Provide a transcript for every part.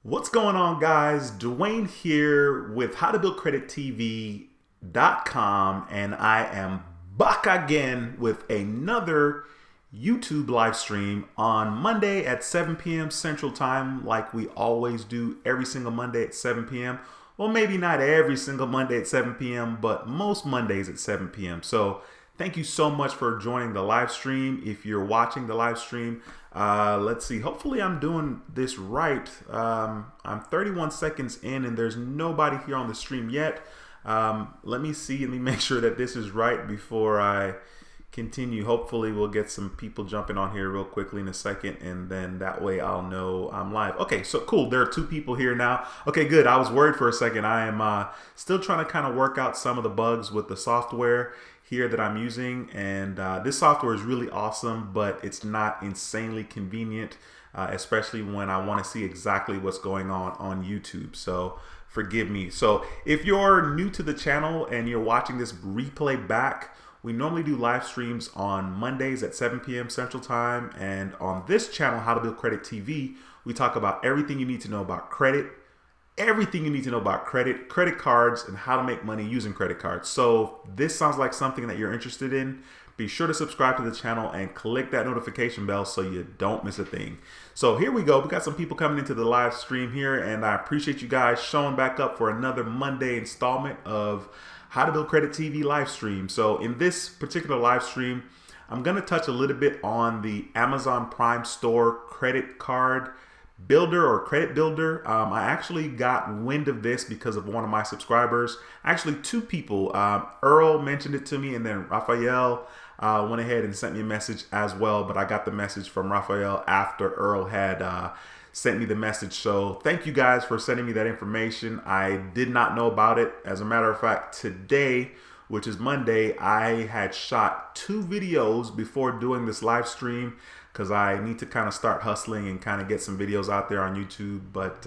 What's going on, guys? Dwayne here with howtobuildcredittv.com, and I am back again with another YouTube live stream on Monday at 7 p.m. Central Time, like we always do every single Monday at 7 p.m. Well, maybe not every single Monday at 7 p.m., but most Mondays at 7 p.m. So thank you so much for joining the live stream. If you're watching the live stream, let's see. Hopefully I'm doing this right. I'm 31 seconds in and there's nobody here on the stream yet. Let me see. Let me make sure that this is right before I continue. Hopefully we'll get some people jumping on here real quickly in a second, and then that way I'll know I'm live. Okay, so cool. There are 2 people here now. Okay, good. I was worried for a second. I am still trying to kind of work out some of the bugs with the software here that I'm using, and this software is really awesome, but it's not insanely convenient, especially when I want to see exactly what's going on YouTube. So forgive me. So if you're new to the channel and you're watching this replay back, we normally do live streams on Mondays at 7 p.m. Central Time, and on this channel, How to Build Credit TV, we talk about everything you need to know about credit, everything you need to know about credit cards, and how to make money using credit cards. So this sounds like something that you're interested in. Be sure to subscribe to the channel and click that notification bell so you don't miss a thing. So here we go. We got some people coming into the live stream here, and I appreciate you guys showing back up for another Monday installment of How to Build Credit TV live stream. So in this particular live stream, I'm going to touch a little bit on the Amazon Prime Store credit card builder or credit builder. I actually got wind of this because of one of my subscribers. Actually, 2 people. Earl mentioned it to me, and then Raphael went ahead and sent me a message as well. But I got the message from Raphael after Earl had sent me the message. So thank you guys for sending me that information. I did not know about it. As a matter of fact, today, which is Monday, I had shot 2 videos before doing this live stream, because I need to kind of start hustling and kind of get some videos out there on YouTube. But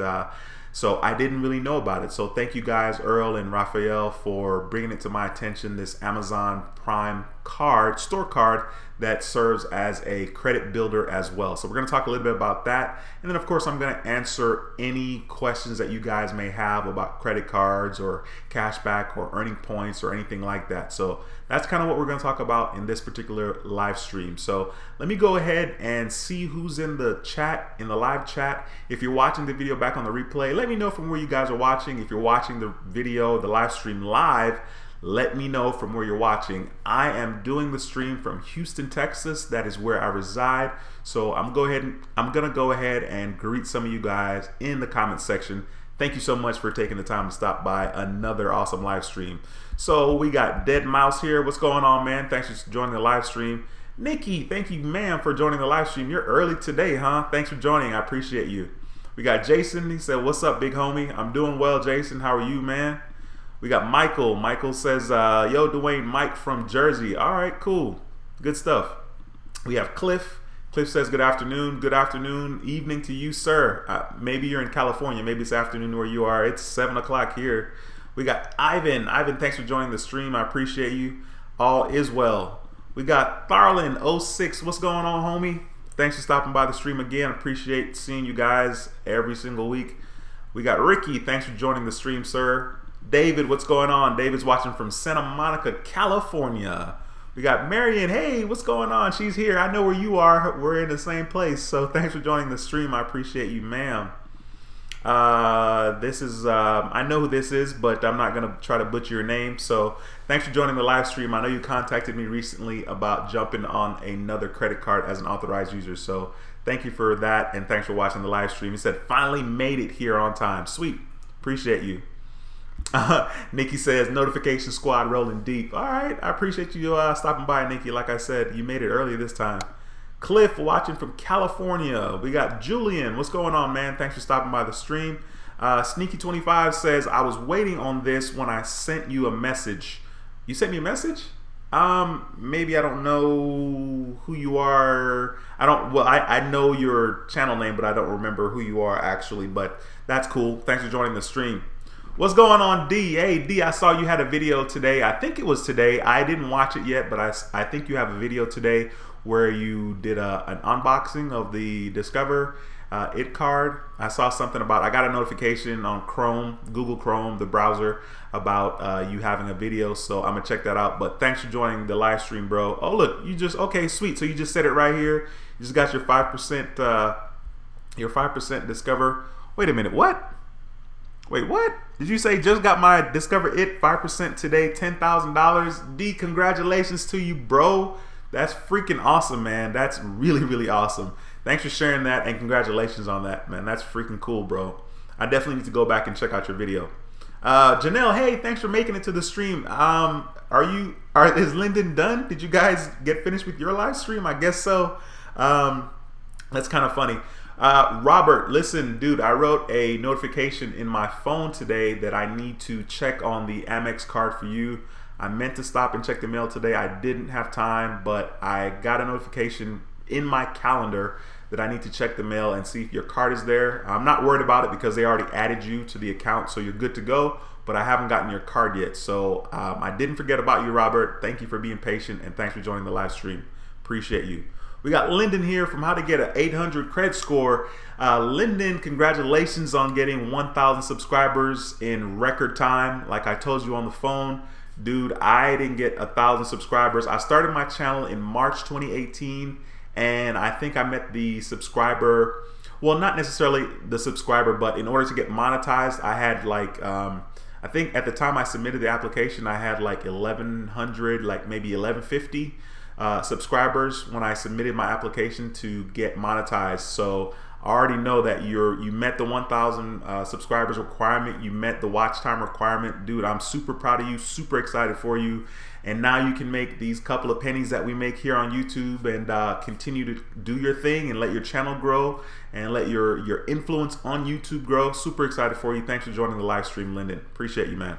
so I didn't really know about it. So thank you guys, Earl and Raphael, for bringing it to my attention, this Amazon Prime card, store card that serves as a credit builder as well. So we're going to talk a little bit about that. And then of course, I'm going to answer any questions that you guys may have about credit cards or cashback or earning points or anything like that. So that's kind of what we're going to talk about in this particular live stream. So let me go ahead and see who's in the chat, in the live chat. If you're watching the video back on the replay, let me know from where you guys are watching. If you're watching the video, the live stream live, let me know from where you're watching. I am doing the stream from Houston, Texas. That is where I reside. So I'm gonna go ahead and greet some of you guys in the comment section. Thank you so much for taking the time to stop by another awesome live stream. So we got Dead Mouse here. What's going on, man? Thanks for joining the live stream. Nikki, thank you, ma'am, for joining the live stream. You're early today, huh? Thanks for joining. I appreciate you. We got Jason. He said, "What's up, big homie?" I'm doing well, Jason. How are you, man? We got Michael. Michael says, "Yo, Dwayne, Mike from Jersey." All right, cool. Good stuff. We have Cliff. Cliff says, "Good afternoon." Good afternoon, evening to you, sir. Maybe you're in California. Maybe it's afternoon where you are. It's 7 o'clock here. We got Ivan. Ivan, thanks for joining the stream. I appreciate you. All is well. We got Tharlin06. What's going on, homie? Thanks for stopping by the stream again. Appreciate seeing you guys every single week. We got Ricky. Thanks for joining the stream, sir. David, what's going on? David's watching from Santa Monica, California. We got Marion. Hey, what's going on? She's here. I know where you are. We're in the same place. So thanks for joining the stream. I appreciate you, ma'am. This is, I know who this is, but I'm not going to try to butcher your name. So thanks for joining the live stream. I know you contacted me recently about jumping on another credit card as an authorized user. So thank you for that. And thanks for watching the live stream. He said, "Finally made it here on time." Sweet. Appreciate you. Nikki says, "Notification squad rolling deep." All right, I appreciate you stopping by, Nikki. Like I said, you made it early this time. Cliff watching from California. We got Julian. What's going on, man? Thanks for stopping by the stream. Sneaky25 says, "I was waiting on this when I sent you a message." You sent me a message? Maybe I don't know who you are. I know your channel name, but I don't remember who you are actually, but that's cool. Thanks for joining the stream. What's going on, D? Hey, D, I saw you had a video today. I think it was today. I didn't watch it yet, but I think you have a video today where you did an unboxing of the Discover It card. I saw something about, I got a notification on Chrome, Google Chrome, the browser, about you having a video, so I'm gonna check that out. But thanks for joining the live stream, bro. Oh look, you just, okay, sweet. So you just said it right here. You just got your 5% Discover. Wait a minute, what? Wait, what? Did you say just got my Discover It 5% today, $10,000? D, congratulations to you, bro. That's freaking awesome, man. That's really, really awesome. Thanks for sharing that, and congratulations on that, man. That's freaking cool, bro. I definitely need to go back and check out your video. Janelle, hey, thanks for making it to the stream. Is Lyndon done? Did you guys get finished with your live stream? I guess so. That's kind of funny. Robert, listen, dude, I wrote a notification in my phone today that I need to check on the Amex card for you. I meant to stop and check the mail today. I didn't have time, but I got a notification in my calendar that I need to check the mail and see if your card is there. I'm not worried about it because they already added you to the account, so you're good to go, but I haven't gotten your card yet. So I didn't forget about you, Robert. Thank you for being patient, and thanks for joining the live stream. Appreciate you. We got Lyndon here from How to Get an 800 Credit Score. Lyndon, congratulations on getting 1,000 subscribers in record time. Like I told you on the phone, dude, I didn't get 1,000 subscribers. I started my channel in March 2018, and I think I met the subscriber, well, not necessarily the subscriber, but in order to get monetized, I had like, I think at the time I submitted the application, I had like 1,100, like maybe 1,150 subscribers when I submitted my application to get monetized. So I already know that you met the 1,000 subscribers requirement. You met the watch time requirement. Dude, I'm super proud of you, super excited for you. And now you can make these couple of pennies that we make here on YouTube and continue to do your thing and let your channel grow and let your influence on YouTube grow. Super excited for you. Thanks for joining the live stream, Lyndon. Appreciate you, man.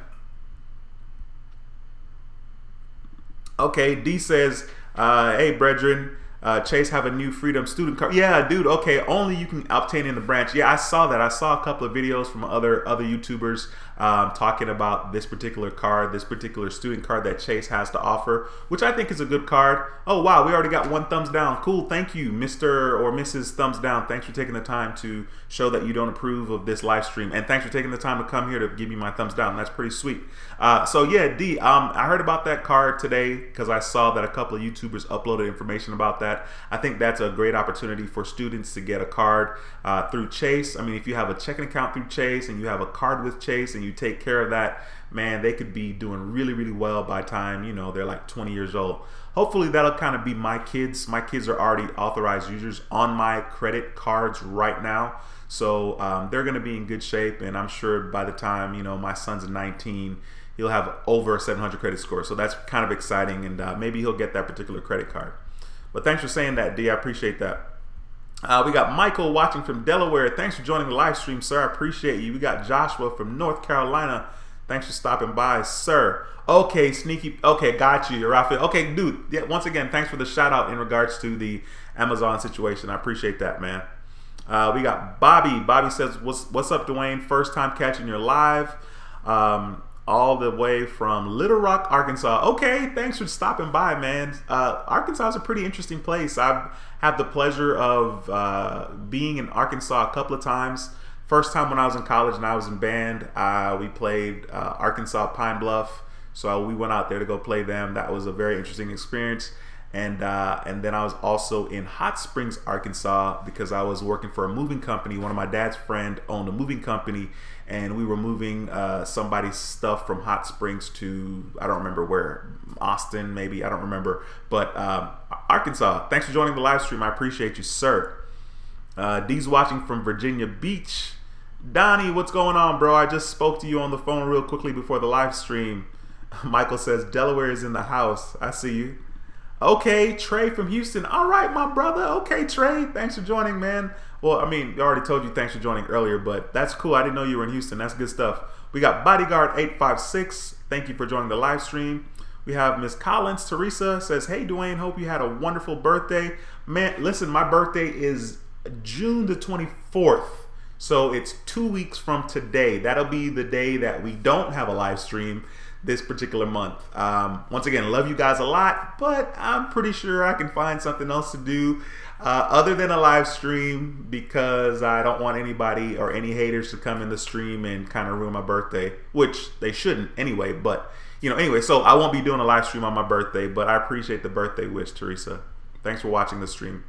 Okay, D says, hey, brethren, Chase have a new Freedom student card. Yeah, dude, okay, only you can obtain in the branch. Yeah, I saw that. I saw a couple of videos from other YouTubers talking about this particular card, this particular student card that Chase has to offer, which I think is a good card. Oh, wow, we already got one thumbs down. Cool, thank you, Mr. or Mrs. Thumbs Down. Thanks for taking the time to show that you don't approve of this live stream. And thanks for taking the time to come here to give me my thumbs down. That's pretty sweet. So yeah, D, I heard about that card today because I saw that a couple of YouTubers uploaded information about that. I think that's a great opportunity for students to get a card through Chase. I mean, if you have a checking account through Chase and you have a card with Chase and you take care of that, man, they could be doing really, really well by the time, you know, they're like 20 years old. Hopefully that'll kind of be my kids. My kids are already authorized users on my credit cards right now. So they're going to be in good shape. And I'm sure by the time, you know, my son's 19, he'll have over a 700 credit score. So that's kind of exciting. And maybe he'll get that particular credit card. But thanks for saying that, D. I appreciate that. We got Michael watching from Delaware. Thanks for joining the live stream, sir. I appreciate you. We got Joshua from North Carolina. Thanks for stopping by, sir. Okay, sneaky. Okay, got you, Rafael. Okay, dude. Yeah, once again, thanks for the shout out in regards to the Amazon situation. I appreciate that, man. We got Bobby. Bobby says, "What's up, Dwayne? First time catching your live." All the way from Little Rock, Arkansas. Okay, thanks for stopping by, man. Arkansas is a pretty interesting place. I've had the pleasure of being in Arkansas a couple of times. First time when I was in college and I was in band, we played Arkansas Pine Bluff. So we went out there to go play them. That was a very interesting experience. And then I was also in Hot Springs, Arkansas, because I was working for a moving company. One of my dad's friend owned a moving company, and we were moving somebody's stuff from Hot Springs to, I don't remember where, Austin maybe, I don't remember. But Arkansas, thanks for joining the live stream. I appreciate you, sir. D's watching from Virginia Beach. Donnie, what's going on, bro? I just spoke to you on the phone real quickly before the live stream. Michael says, Delaware is in the house. I see you. Okay, Trey from Houston. All right, my brother. Okay, Trey, thanks for joining, man. Well, I mean, I already told you thanks for joining earlier, but that's cool. I didn't know you were in Houston. That's good stuff. We got Bodyguard 856. Thank you for joining the live stream. We have Miss Collins. Teresa says, hey, Dwayne, hope you had a wonderful birthday. Man, listen, my birthday is June the 24th. So it's 2 weeks from today. That'll be the day that we don't have a live stream. this particular month. Once again, love you guys a lot, but I'm pretty sure I can find something else to do other than a live stream, because I don't want anybody or any haters to come in the stream and kind of ruin my birthday, which they shouldn't anyway. But anyway, so I won't be doing a live stream on my birthday, but I appreciate the birthday wish, Teresa. Thanks for watching the stream.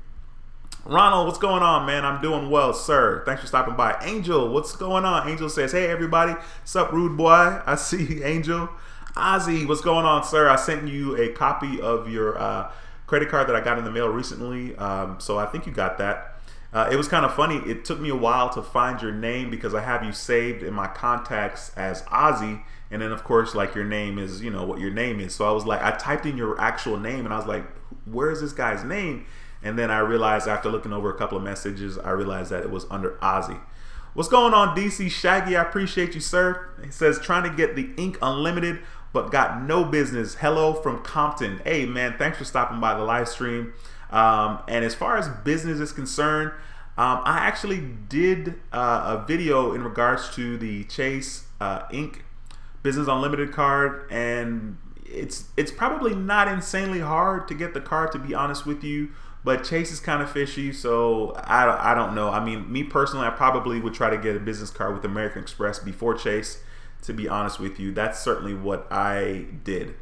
Ronald, what's going on, man? I'm doing well, sir. Thanks for stopping by. Angel, what's going on? Angel says, hey, everybody. Sup, rude boy? I see you, Angel. Ozzy, what's going on, sir? I sent you a copy of your credit card that I got in the mail recently, so I think you got that. It was kind of funny. It took me a while to find your name because I have you saved in my contacts as Ozzy, and then, of course, like, your name is, what your name is. So I was like, I typed in your actual name, and I was like, where is this guy's name? And then I realized, after looking over a couple of messages, I realized that it was under Ozzy. What's going on, DC Shaggy? I appreciate you, sir. He says, trying to get the Ink Unlimited, but got no business. Hello from Compton. Hey, man, thanks for stopping by the live stream. And as far as business is concerned, I actually did a video in regards to the Chase Ink Business Unlimited card, and it's probably not insanely hard to get the card, to be honest with you. But Chase is kind of fishy, so I don't know. I mean, me personally, I probably would try to get a business card with American Express before Chase, to be honest with you. That's certainly what I did.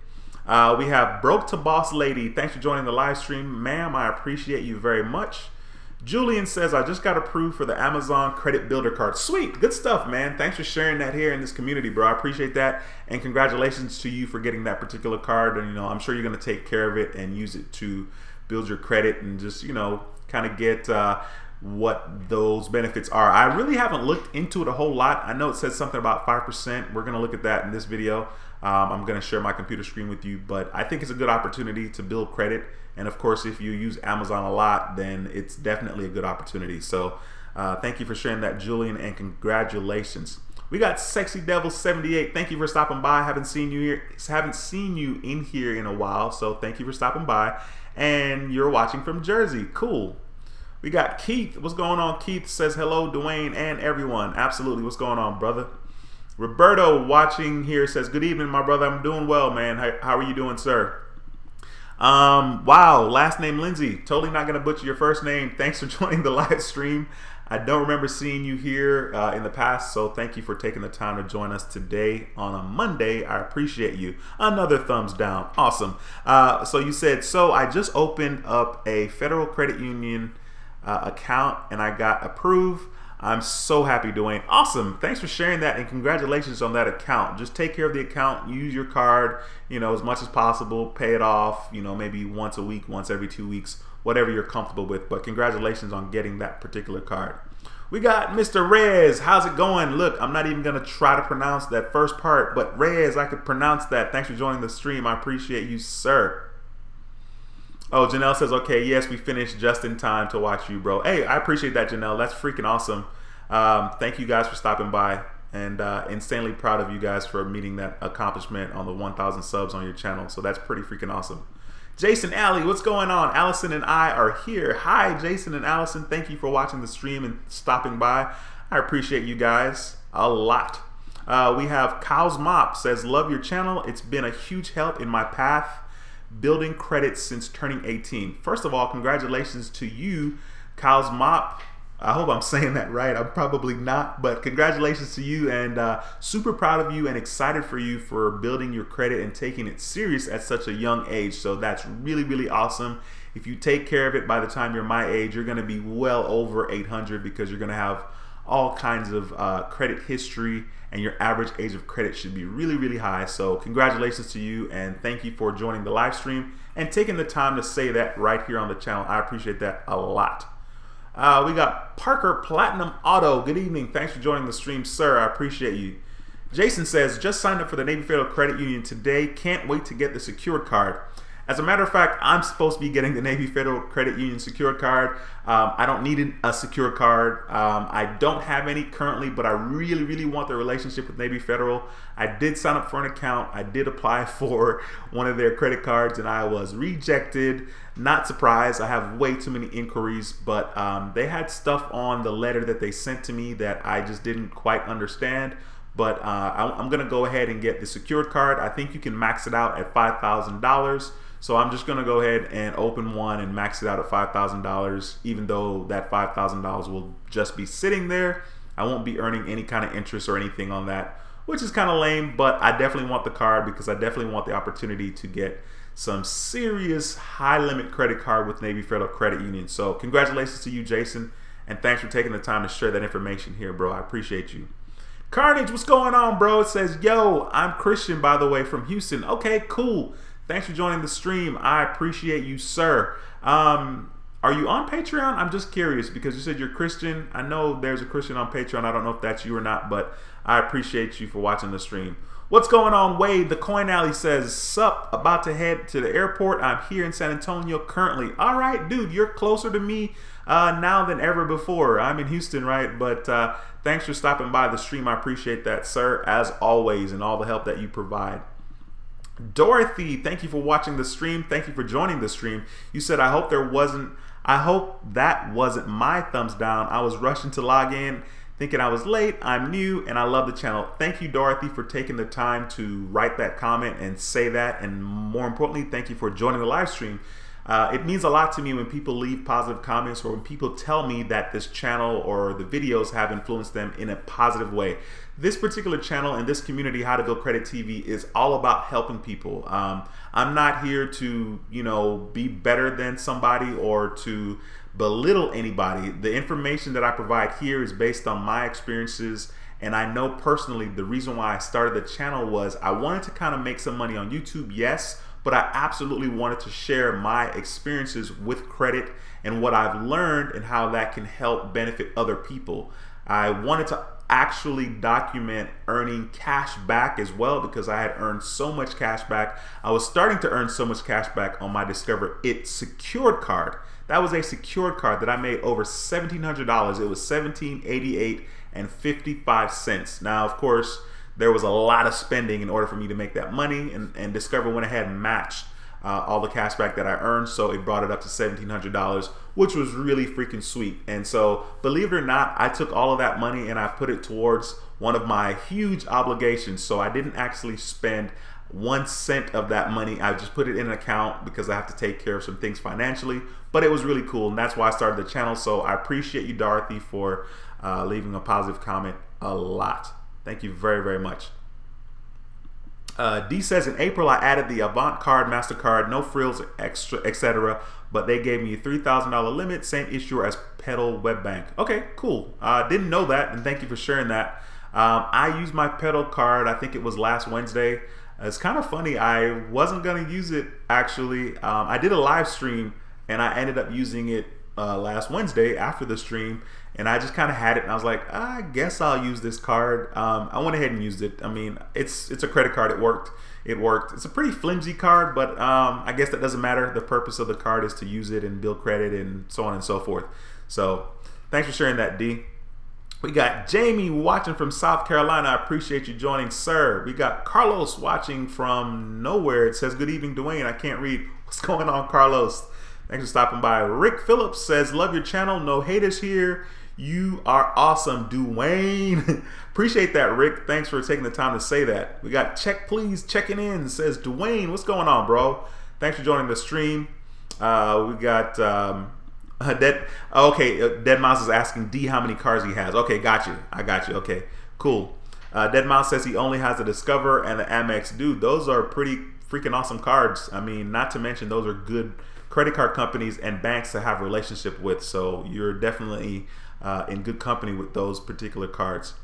We have Broke to Boss Lady. Thanks for joining the live stream. Ma'am, I appreciate you very much. Julian says, I just got approved for the Amazon Credit Builder card. Sweet. Good stuff, man. Thanks for sharing that here in this community, bro. I appreciate that. And congratulations to you for getting that particular card. And, I'm sure you're going to take care of it and use it to build your credit and just, kind of get what those benefits are. I really haven't looked into it a whole lot. I know it says something about 5%. We're going to look at that in this video. I'm going to share my computer screen with you, but I think it's a good opportunity to build credit. And of course, if you use Amazon a lot, then it's definitely a good opportunity. So thank you for sharing that, Julian, and congratulations. We got Sexy Devil 78. Thank you for stopping by. Haven't seen you in here in a while, so thank you for stopping by. And you're watching from Jersey. Cool. We got Keith. What's going on? Keith says hello, Dwayne, and everyone. Absolutely. What's going on, brother? Roberto watching here says, good evening, my brother. I'm doing well, man. How are you doing, sir? Wow. Last name Lindsay. Totally not going to butcher your first name. Thanks for joining the live stream. I don't remember seeing you here in the past, so thank you for taking the time to join us today on a Monday. I appreciate you. Another thumbs down. Awesome. So you said, so I just opened up a Federal Credit Union account and I got approved. I'm so happy, Dwayne. Awesome. Thanks for sharing that, and congratulations on that account. Just take care of the account, use your card, as much as possible, pay it off, maybe once a week, once every 2 weeks, whatever you're comfortable with. But congratulations on getting that particular card. We got Mr. Rez. How's it going? Look, I'm not even going to try to pronounce that first part, but Rez, I could pronounce that. Thanks for joining the stream. I appreciate you, sir. Oh, Janelle says, okay, yes, we finished just in time to watch you, bro. Hey, I appreciate that, Janelle. That's freaking awesome. Thank you guys for stopping by, and insanely proud of you guys for meeting that accomplishment on the 1,000 subs on your channel. So that's pretty freaking awesome. Jason Alley, what's going on? Allison and I are here. Hi, Jason and Allison. Thank you for watching the stream and stopping by. I appreciate you guys a lot. We have Kyle's Mop says, love your channel. It's been a huge help in my path building credit since turning 18. First of all, congratulations to you, Kyle's Mop. I hope I'm saying that right. I'm probably not, but congratulations to you, and super proud of you and excited for you for building your credit and taking it serious at such a young age. So that's really, really awesome. If you take care of it, by the time you're my age, you're going to be well over 800 because you're going to have all kinds of credit history, and your average age of credit should be really, really high. So congratulations to you, and thank you for joining the live stream and taking the time to say that right here on the channel. I appreciate that a lot. We got Parker Platinum Auto. Good evening. Thanks for joining the stream, sir. I appreciate you. Jason says, just signed up for the Navy Federal Credit Union today. Can't wait to get the secured card. As a matter of fact, I'm supposed to be getting the Navy Federal Credit Union secured card. I don't need a secured card. I don't have any currently, but I really, really want the relationship with Navy Federal. I did sign up for an account. I did apply for one of their credit cards, and I was rejected. Not surprised. I have way too many inquiries, but they had stuff on the letter that they sent to me that I just didn't quite understand. but I'm gonna go ahead and get the secured card. I think you can max it out at $5,000. So I'm just gonna go ahead and open one and max it out at $5,000, even though that $5,000 will just be sitting there. I won't be earning any kind of interest or anything on that, which is kind of lame, but I definitely want the card because I definitely want the opportunity to get some serious high limit credit card with Navy Federal Credit Union. So congratulations to you, Jason, and thanks for taking the time to share that information here, bro. I appreciate you. Carnage, what's going on, bro? It says, yo, I'm Christian, by the way, from Houston. Okay, cool. Thanks for joining the stream. I appreciate you, sir. Are you on Patreon? I'm just curious because you said you're Christian. I know there's a Christian on Patreon. I don't know if that's you or not, but I appreciate you for watching the stream. What's going on, Wade? The Coin Alley says, sup, about to head to the airport. I'm here in San Antonio currently. All right, dude, you're closer to me now than ever before. I'm in Houston, right? But thanks for stopping by the stream. I appreciate that, sir, as always, and all the help that you provide. Dorothy, thank you for watching the stream. Thank you for joining the stream. You said, I hope that wasn't my thumbs down. I was rushing to log in, thinking I was late. I'm new and I love the channel. Thank you, Dorothy, for taking the time to write that comment and say that. And more importantly, thank you for joining the live stream. It means a lot to me when people leave positive comments or when people tell me that this channel or the videos have influenced them in a positive way. This particular channel and this community, How to Build Credit TV, is all about helping people. I'm not here to, be better than somebody or to belittle anybody. The information that I provide here is based on my experiences, and I know personally the reason why I started the channel was I wanted to kind of make some money on YouTube, yes, but I absolutely wanted to share my experiences with credit and what I've learned and how that can help benefit other people. I wanted to actually document earning cash back as well because I had earned so much cash back. I was starting to earn so much cash back on my Discover It secured card. That was a secured card that I made over $1,700. It was $1,788 and 55 cents. Now, of course, there was a lot of spending in order for me to make that money, and Discover went ahead and matched all the cash back that I earned, so it brought it up to $1,700, which was really freaking sweet. And so, believe it or not, I took all of that money and I put it towards one of my huge obligations. So I didn't actually spend 1 cent of that money. I just put it in an account because I have to take care of some things financially, but it was really cool, and that's why I started the channel. So I appreciate you, Dorothy, for leaving a positive comment a lot. Thank you very, very much. D says, in April, I added the Avant card, MasterCard, no frills, extra, etc. But they gave me a $3,000 limit, same issuer as Pedal Web Bank. Okay, cool. Didn't know that, and thank you for sharing that. I used my Pedal card, I think it was last Wednesday. It's kind of funny, I wasn't going to use it, actually. I did a live stream, and I ended up using it last Wednesday after the stream, and I just kind of had it, and I was like, I guess I'll use this card. I went ahead and used it. I mean, it's a credit card. It worked. It's a pretty flimsy card, but I guess that doesn't matter. The purpose of the card is to use it and build credit and so on and so forth. So thanks for sharing that, D. We got Jamie watching from South Carolina. I appreciate you joining, sir. We got Carlos watching from nowhere. It says, good evening, Dwayne. I can't read. What's going on, Carlos? Thanks for stopping by. Rick Phillips says, love your channel. No haters here. You are awesome, Dwayne. Appreciate that, Rick. Thanks for taking the time to say that. We got Check Please checking in. It says, Dwayne, what's going on, bro? Thanks for joining the stream. We got Dead Mouse is asking D how many cars he has. Okay, got you. I got you. Okay, cool. Dead Mouse says he only has the Discover and the Amex. Dude, those are pretty freaking awesome cards. I mean, not to mention those are good credit card companies and banks to have a relationship with. So you're definitely in good company with those particular cards.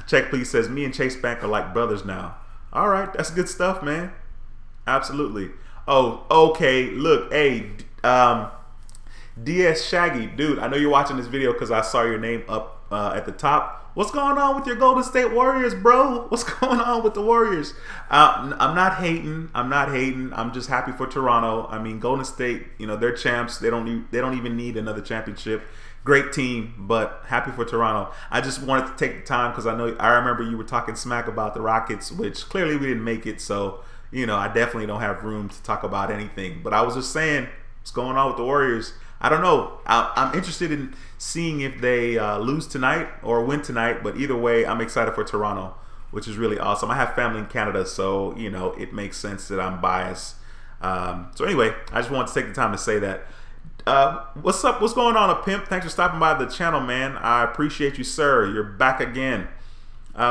Check Please says, me and Chase Bank are like brothers now. All right, that's good stuff, man. Absolutely. Oh, okay. Look, hey, DS Shaggy, dude, I know you're watching this video because I saw your name up at the top. What's going on with your Golden State Warriors, bro? What's going on with the Warriors? I'm not hating. I'm just happy for Toronto. I mean, Golden State, they're champs. They don't even need another championship. Great team, but happy for Toronto. I just wanted to take the time because I remember you were talking smack about the Rockets, which clearly we didn't make it. So, I definitely don't have room to talk about anything. But I was just saying, what's going on with the Warriors? I don't know. I'm interested in seeing if they lose tonight or win tonight. But either way, I'm excited for Toronto, which is really awesome. I have family in Canada, so you know it makes sense that I'm biased. So anyway, I just wanted to take the time to say that. What's up? What's going on, Pimp? Thanks for stopping by the channel, man. I appreciate you, sir. You're back again.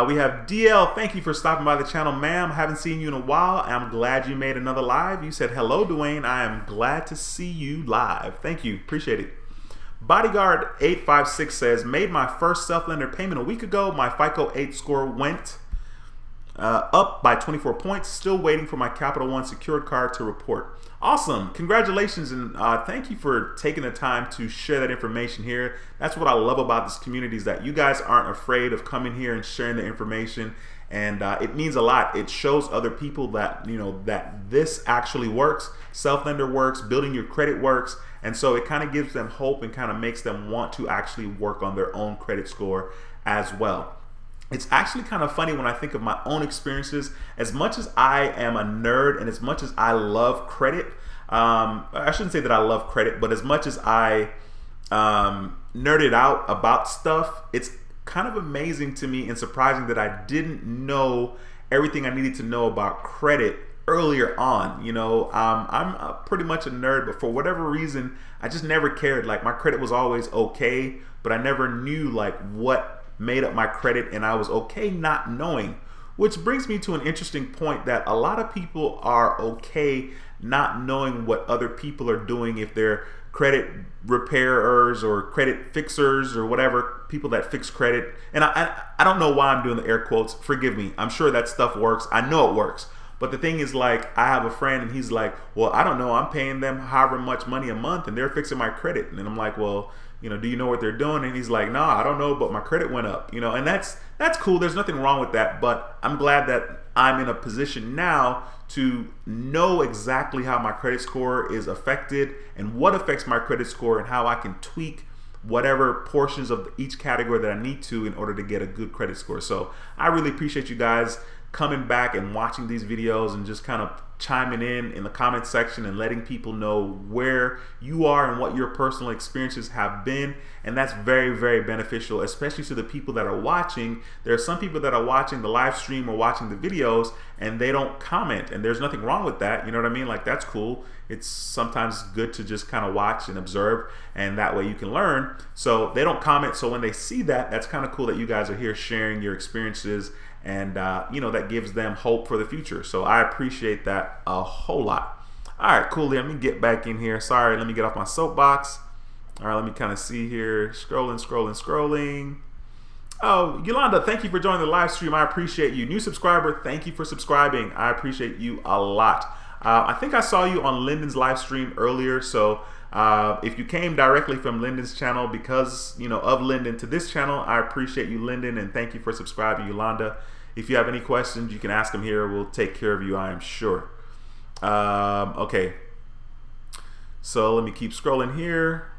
We have DL. Thank you for stopping by the channel, ma'am. Haven't seen you in a while. I'm glad you made another live. You said, hello, Dwayne. I am glad to see you live. Thank you. Appreciate it. Bodyguard 856 says, made my first self-lender payment a week ago. My FICO 8 score went up by 24 points. Still waiting for my Capital One secured card to report. Awesome. Congratulations, and thank you for taking the time to share that information here. That's what I love about this community, is that you guys aren't afraid of coming here and sharing the information, and it means a lot. It shows other people that, you know, that this actually works. Self-lender works, building your credit works, and so it kind of gives them hope and kind of makes them want to actually work on their own credit score as well. It's actually kind of funny when I think of my own experiences. As much as I am a nerd and as much as I love credit, I shouldn't say that I love credit, but as much as I nerded out about stuff, it's kind of amazing to me and surprising that I didn't know everything I needed to know about credit earlier on. You know, I'm pretty much a nerd, but for whatever reason, I just never cared. Like, my credit was always okay, but I never knew like what made up my credit, and I was okay not knowing. Which brings me to an interesting point, that a lot of people are okay not knowing what other people are doing, if they're credit repairers or credit fixers or whatever, people that fix credit. And I don't know why I'm doing the air quotes, forgive me. I'm sure that stuff works, I know it works. But the thing is, like, I have a friend and he's like, well, I don't know, I'm paying them however much money a month and they're fixing my credit. And I'm like, well, you know, do you know what they're doing? And he's like, no, I don't know, but my credit went up, you know. And that's cool, there's nothing wrong with that. But I'm glad that I'm in a position now to know exactly how my credit score is affected and what affects my credit score, and how I can tweak whatever portions of each category that I need to in order to get a good credit score. So I really appreciate you guys coming back and watching these videos and just kind of chiming in the comment section and letting people know where you are and what your personal experiences have been. And that's very, very beneficial, especially to the people that are watching. There are some people that are watching the live stream or watching the videos and they don't comment, and there's nothing wrong with that. You know what I mean? Like, that's cool. It's sometimes good to just kind of watch and observe, and that way you can learn. So they don't comment, so when they see that, that's kind of cool that you guys are here sharing your experiences, and you know, that gives them hope for the future. So I appreciate that a whole lot. All right, cool. Let me get back in here. Sorry, let me get off my soapbox. All right, let me kind of see here. Scrolling. Oh, Yolanda, thank you for joining the live stream. I appreciate you. New subscriber, thank you for subscribing. I appreciate you a lot. I think I saw you on Lyndon's live stream earlier. So if you came directly from Lyndon's channel because, you know, of Lyndon to this channel, I appreciate you, Lyndon, and thank you for subscribing, Yolanda. If you have any questions, you can ask them here. We'll take care of you, I am sure. Okay. So let me keep scrolling here.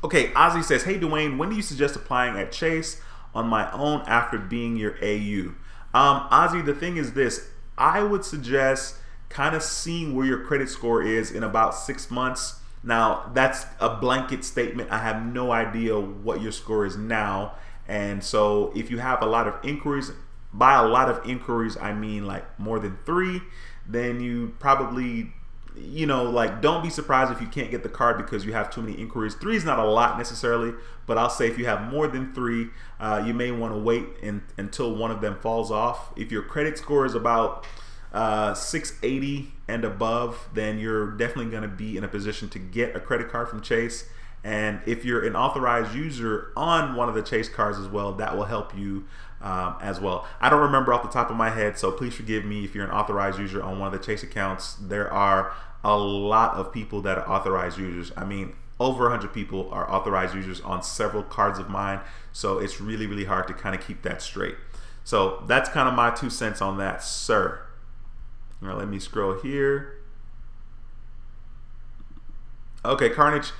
Okay, Ozzy says, hey, Dwayne, when do you suggest applying at Chase on my own after being your AU? Ozzy, the thing is this. I would suggest kind of seeing where your credit score is in about 6 months. Now, that's a blanket statement. I have no idea what your score is now. And so if you have a lot of inquiries, by a lot of inquiries, I mean like more than 3, then you probably, you know, like, don't be surprised if you can't get the card because you have too many inquiries. 3 is not a lot necessarily, but I'll say if you have more than 3, you may want to wait until one of them falls off. If your credit score is about 680 and above, then you're definitely going to be in a position to get a credit card from Chase. And if you're an authorized user on one of the Chase cards as well, that will help you as well. I don't remember off the top of my head, so please forgive me if you're an authorized user on one of the Chase accounts. There are a lot of people that are authorized users. I mean, over 100 people are authorized users on several cards of mine, so it's really, really hard to kind of keep that straight. So that's kind of my 2 cents on that, sir. All right, let me scroll here. Okay, Carnage.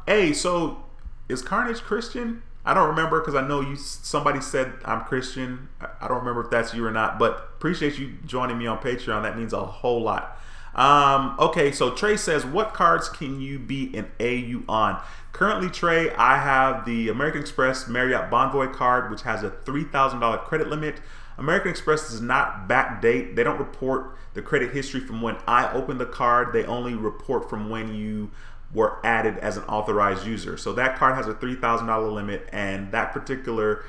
Hey, so is Carnage Christian? I don't remember, because I know somebody said I'm Christian. I don't remember if that's you or not, but appreciate you joining me on Patreon. That means a whole lot. Okay, so Trey says, what cards can you be an AU on? Currently, Trey, I have the American Express Marriott Bonvoy card, which has a $3,000 credit limit. American Express does not backdate. They don't report the credit history from when I opened the card. They only report from when you were added as an authorized user. So that card has a $3,000 limit, and that particular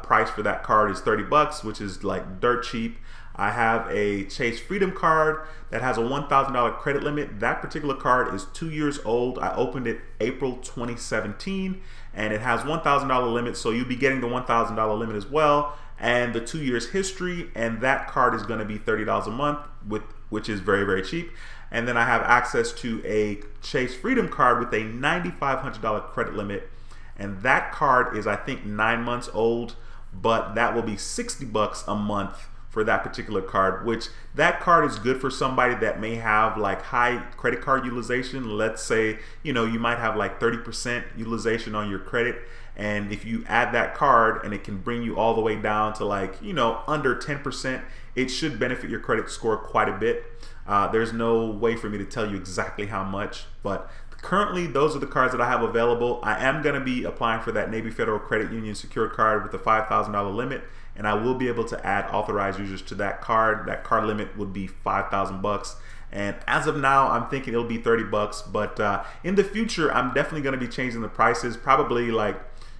price for that card is $30, which is like dirt cheap. I have a Chase Freedom card that has a $1,000 credit limit. That particular card is 2 years old. I opened it April 2017, and it has $1,000 limit, so you'll be getting the $1,000 limit as well, and the 2 years history, and that card is going to be $30 a month, which is very, very cheap. And then I have access to a Chase Freedom card with a $9,500 credit limit, and that card is, I think, 9 months old, but that will be $60 a month for that particular card, which that card is good for somebody that may have like high credit card utilization. Let's say, you might have like 30% utilization on your credit. And if you add that card and it can bring you all the way down to like, under 10%, it should benefit your credit score quite a bit. There's no way for me to tell you exactly how much, but currently those are the cards that I have available. I am going to be applying for that Navy Federal Credit Union secured card with a $5,000 limit, and I will be able to add authorized users to that card. That card limit would be $5,000. And as of now, I'm thinking it'll be $30, but in the future, I'm definitely going to be changing the prices, probably like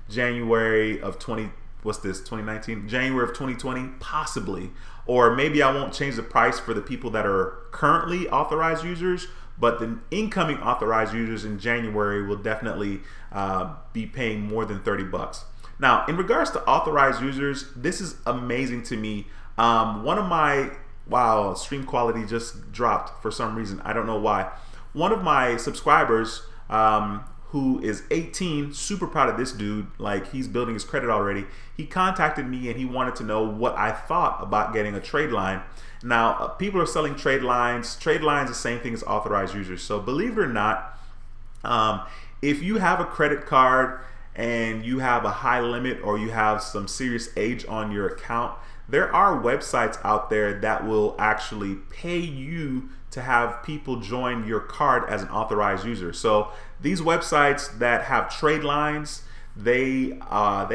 January of 2019, January of 2020, possibly. Or maybe I won't change the price for the people that are currently authorized users, but the incoming authorized users in January will definitely be paying more than $30. Now, in regards to authorized users, this is amazing to me. One of my, wow, stream quality just dropped for some reason. I don't know why. One of my subscribers, who is 18, super proud of this dude, like he's building his credit already. He contacted me and he wanted to know what I thought about getting a trade line. Now, people are selling trade lines. Trade lines are the same thing as authorized users. So believe it or not, if you have a credit card and you have a high limit or you have some serious age on your account, there are websites out there that will actually pay you to have people join your card as an authorized user. So these websites that have trade lines, they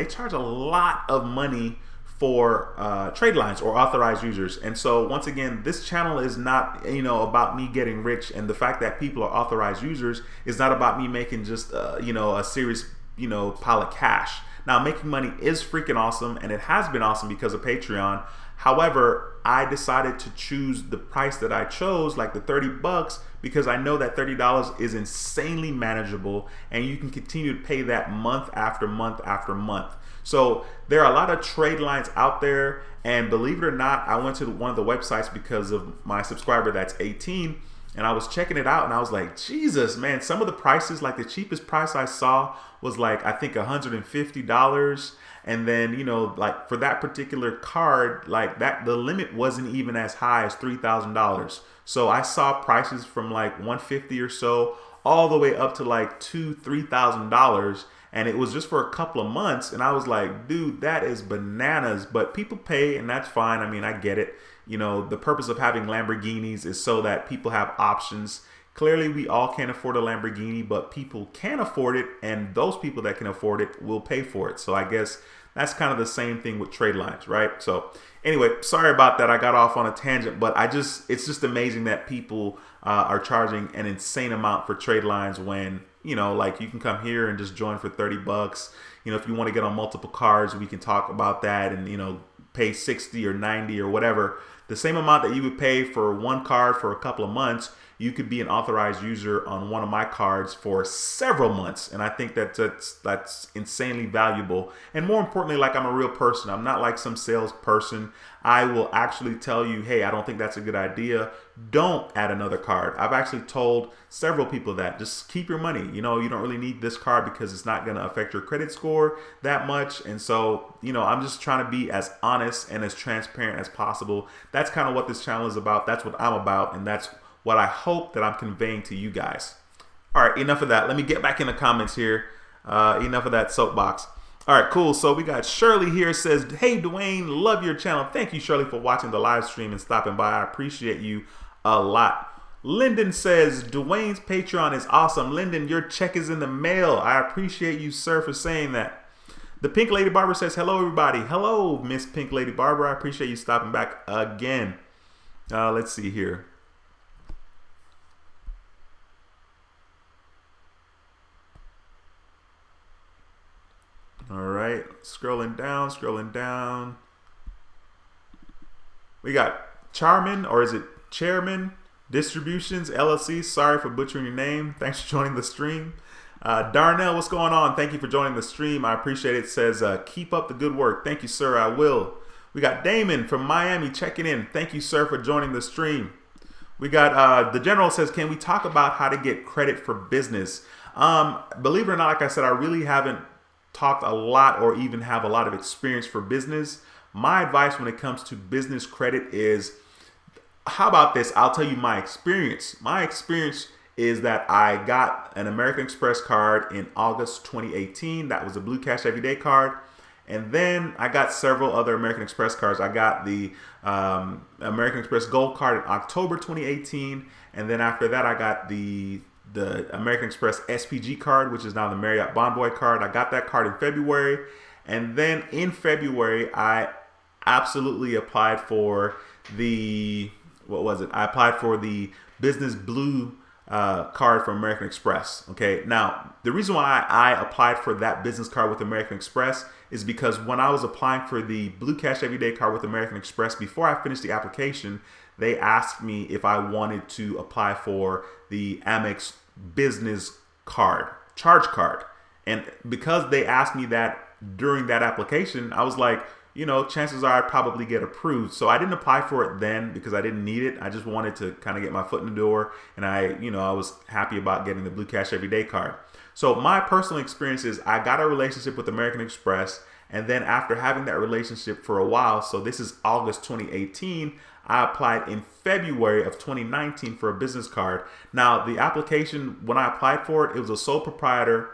charge a lot of money for trade lines or authorized users. And so once again, this channel is not about me getting rich, and the fact that people are authorized users is not about me making just a serious pile of cash. Now, making money is freaking awesome, and it has been awesome because of Patreon. However, I decided to choose the price that I chose, like the $30, because I know that $30 is insanely manageable, and you can continue to pay that month after month after month. So there are a lot of trade lines out there, and believe it or not, I went to one of the websites because of my subscriber that's 18, and I was checking it out, and I was like, Jesus, man, some of the prices, like the cheapest price I saw was like, I think $150. And then, like for that particular card, like that, the limit wasn't even as high as $3,000. So I saw prices from like $150 or so all the way up to like $2,000-$3,000. And it was just for a couple of months. And I was like, dude, that is bananas. But people pay, and that's fine. I mean, I get it. The purpose of having Lamborghinis is so that people have options. Clearly, we all can't afford a Lamborghini, but people can afford it, and those people that can afford it will pay for it. So I guess that's kind of the same thing with trade lines, right? So anyway, sorry about that. I got off on a tangent, but it's just amazing that people are charging an insane amount for trade lines when, like you can come here and just join for $30. If you want to get on multiple cards, we can talk about that and, pay 60 or 90 or whatever. The same amount that you would pay for one card for a couple of months, you could be an authorized user on one of my cards for several months. And I think that's insanely valuable. And more importantly, like I'm a real person. I'm not like some salesperson. I will actually tell you, hey, I don't think that's a good idea. Don't add another card. I've actually told several people that. Just keep your money. You don't really need this card because it's not going to affect your credit score that much. And so, I'm just trying to be as honest and as transparent as possible. That's kind of what this channel is about. That's what I'm about. And that's what I hope that I'm conveying to you guys. All right, enough of that. Let me get back in the comments here. Enough of that soapbox. All right, cool. So we got Shirley here, says, hey, Dwayne, love your channel. Thank you, Shirley, for watching the live stream and stopping by. I appreciate you a lot. Lyndon says, Dwayne's Patreon is awesome. Lyndon, your check is in the mail. I appreciate you, sir, for saying that. The Pink Lady Barber says, hello, everybody. Hello, Miss Pink Lady Barber. I appreciate you stopping back again. Let's see here. All right, scrolling down. We got Charmin, or is it Chairman Distributions LLC. Sorry for butchering your name. Thanks for joining the stream. Darnell, what's going on? Thank you for joining the stream. I appreciate it. It says, keep up the good work. Thank you, sir. I will. We got Damon from Miami checking in. Thank you, sir, for joining the stream. We got the general says, can we talk about how to get credit for business? Believe it or not, like I said, I really haven't talked a lot or even have a lot of experience for business. My advice when it comes to business credit is, how about this? I'll tell you my experience. My experience is that I got an American Express card in August 2018. That was a Blue Cash Everyday card. And then I got several other American Express cards. I got the American Express Gold card in October 2018. And then after that, I got the American Express SPG card, which is now the Marriott Bonvoy card. I got that card in February. And then in February, I absolutely applied for the, what was it? I applied for the Business Blue card from American Express. Okay. Now, the reason why I applied for that business card with American Express is because when I was applying for the Blue Cash Everyday card with American Express, before I finished the application, they asked me if I wanted to apply for the Amex business card, charge card. And because they asked me that during that application, I was like, you know, chances are I'd probably get approved. So I didn't apply for it then because I didn't need it. I just wanted to kind of get my foot in the door. And I was happy about getting the Blue Cash Everyday card. So my personal experience is I got a relationship with American Express. And then after having that relationship for a while, so this is August 2018, I applied in February of 2019 for a business card. Now, the application, when I applied for it, it was a sole proprietor.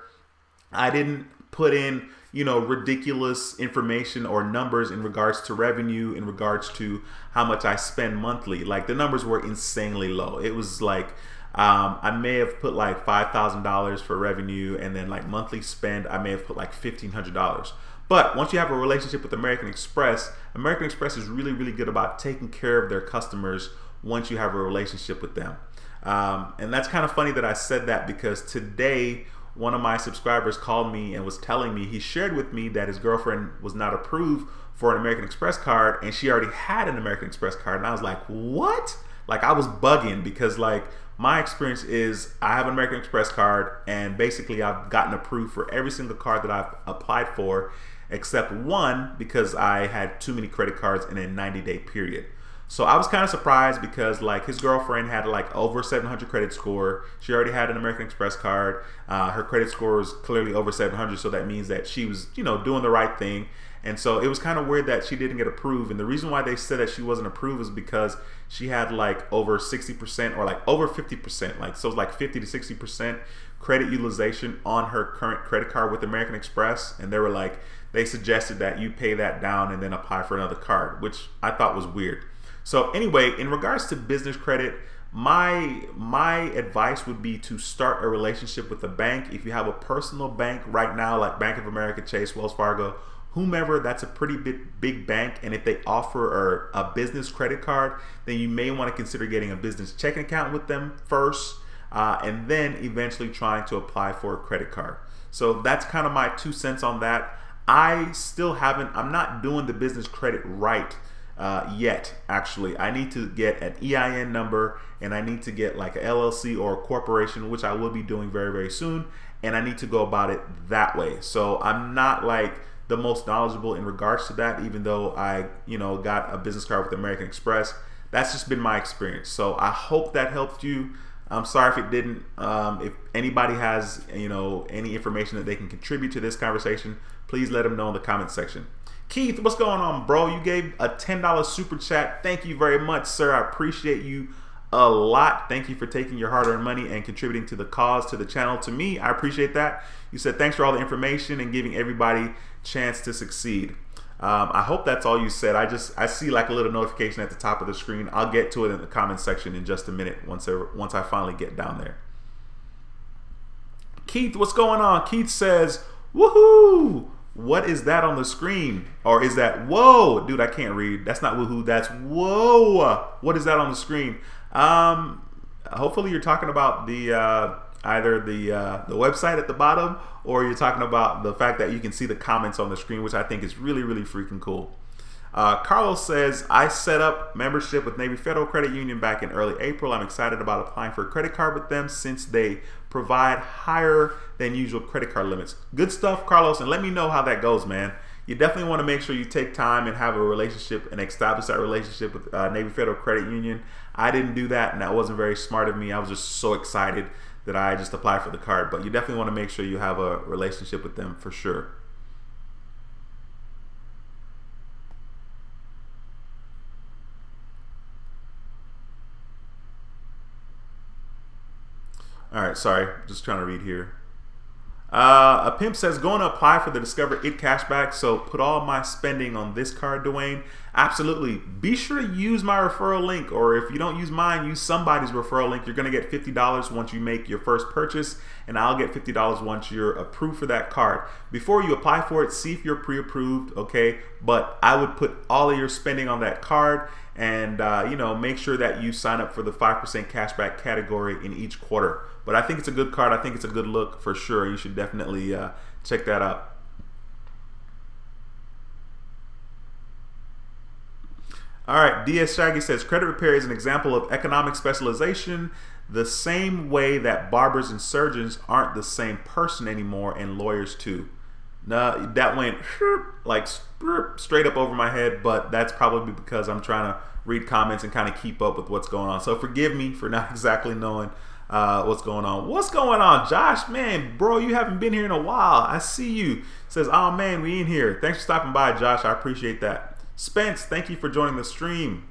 I didn't put in, ridiculous information or numbers in regards to revenue, in regards to how much I spend monthly. Like, the numbers were insanely low. It was like, I may have put like $5,000 for revenue, and then like monthly spend, I may have put like $1,500. But once you have a relationship with American Express is really, really good about taking care of their customers once you have a relationship with them. And that's kind of funny that I said that, because today, one of my subscribers called me and was telling me, he shared with me that his girlfriend was not approved for an American Express card, and she already had an American Express card. And I was like, what? Like, I was bugging, because like my experience is I have an American Express card, and basically I've gotten approved for every single card that I've applied for, except one, because I had too many credit cards in a 90-day period. So I was kind of surprised, because like his girlfriend had like over 700 credit score. She already had an American Express card. Her credit score was clearly over 700. So that means that she was, doing the right thing. And so it was kind of weird that she didn't get approved. And the reason why they said that she wasn't approved is because she had like over 60% or like over 50%. Like, so it's like 50 to 60% credit utilization on her current credit card with American Express. And they suggested that you pay that down and then apply for another card, which I thought was weird. So anyway, in regards to business credit, my advice would be to start a relationship with a bank. If you have a personal bank right now, like Bank of America, Chase, Wells Fargo, whomever, that's a pretty big bank. And if they offer a business credit card, then you may want to consider getting a business checking account with them first, and then eventually trying to apply for a credit card. So that's kind of my 2 cents on that. I'm not doing the business credit right yet. Actually, I need to get an EIN number, and I need to get like a LLC or a corporation, which I will be doing very, very soon. And I need to go about it that way. So I'm not like the most knowledgeable in regards to that, even though I, got a business card with American Express. That's just been my experience. So I hope that helped you. I'm sorry if it didn't. If anybody has, any information that they can contribute to this conversation, please let them know in the comment section. Keith, what's going on, bro? You gave a $10 super chat. Thank you very much, sir. I appreciate you a lot. Thank you for taking your hard-earned money and contributing to the cause, to the channel, to me. I appreciate that. You said thanks for all the information and giving everybody chance to succeed. I hope that's all you said. I see like a little notification at the top of the screen. I'll get to it in the comment section in just a minute once I finally get down there. Keith, what's going on? Keith says, woohoo! What is that on the screen? Or is that whoa? Dude, I can't read. That's not woohoo, that's whoa. What is that on the screen? Hopefully you're talking about the either the website at the bottom, or you're talking about the fact that you can see the comments on the screen, which I think is really, really freaking cool. Carlos says, I set up membership with Navy Federal Credit Union back in early April. I'm excited about applying for a credit card with them since they provide higher than usual credit card limits. Good stuff, Carlos, and let me know how that goes, man. You definitely want to make sure you take time and have a relationship and establish that relationship with Navy Federal Credit Union. I didn't do that, and that wasn't very smart of me. I was just so excited that I just applied for the card, but you definitely want to make sure you have a relationship with them for sure. All right, sorry, just trying to read here. A pimp says, going to apply for the Discover It cashback, so put all my spending on this card, Dwayne. Absolutely. Be sure to use my referral link, or if you don't use mine, use somebody's referral link. You're going to get $50 once you make your first purchase, and I'll get $50 once you're approved for that card. Before you apply for it, see if you're pre-approved, okay? But I would put all of your spending on that card, and make sure that you sign up for the 5% cashback category in each quarter. But I think it's a good card. I think it's a good look for sure. You should definitely check that out. All right, DS Shaggy says, credit repair is an example of economic specialization, the same way that barbers and surgeons aren't the same person anymore, and lawyers too. Nah, that went like straight up over my head, but that's probably because I'm trying to read comments and kind of keep up with what's going on. So forgive me for not exactly knowing what's going on. What's going on, Josh? Man, bro, you haven't been here in a while. I see you. Says, oh man, we in here. Thanks for stopping by, Josh. I appreciate that. Spence, thank you for joining the stream.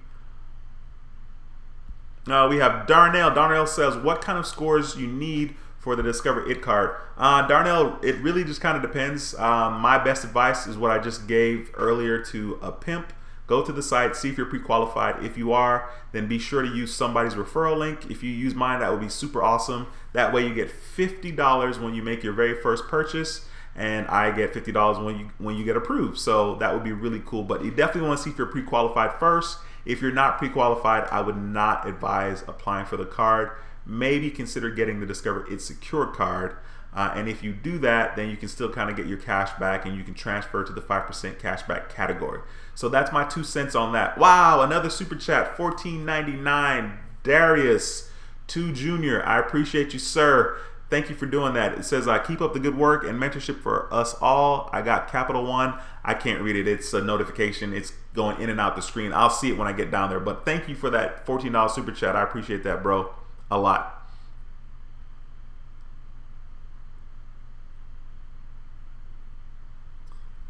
We have Darnell. Darnell says, what kind of scores you need for the Discover It card? Darnell, it really just kind of depends. My best advice is what I just gave earlier to a pimp. Go to the site, see if you're pre-qualified. If you are, then be sure to use somebody's referral link. If you use mine, that would be super awesome. That way you get $50 when you make your very first purchase, and I get $50 when you get approved. So that would be really cool. But you definitely want to see if you're pre-qualified first. If you're not pre-qualified, I would not advise applying for the card. Maybe consider getting the Discover It Secured card. And if you do that, then you can still kind of get your cash back, and you can transfer to the 5% cashback category. So that's my 2 cents on that. Wow, another super chat, $14.99. Darius 2 Jr. I appreciate you, sir. Thank you for doing that. It says, keep up the good work and mentorship for us all. I got Capital One. I can't read it. It's a notification. It's going in and out the screen. I'll see it when I get down there. But thank you for that $14 super chat. I appreciate that, bro. A lot.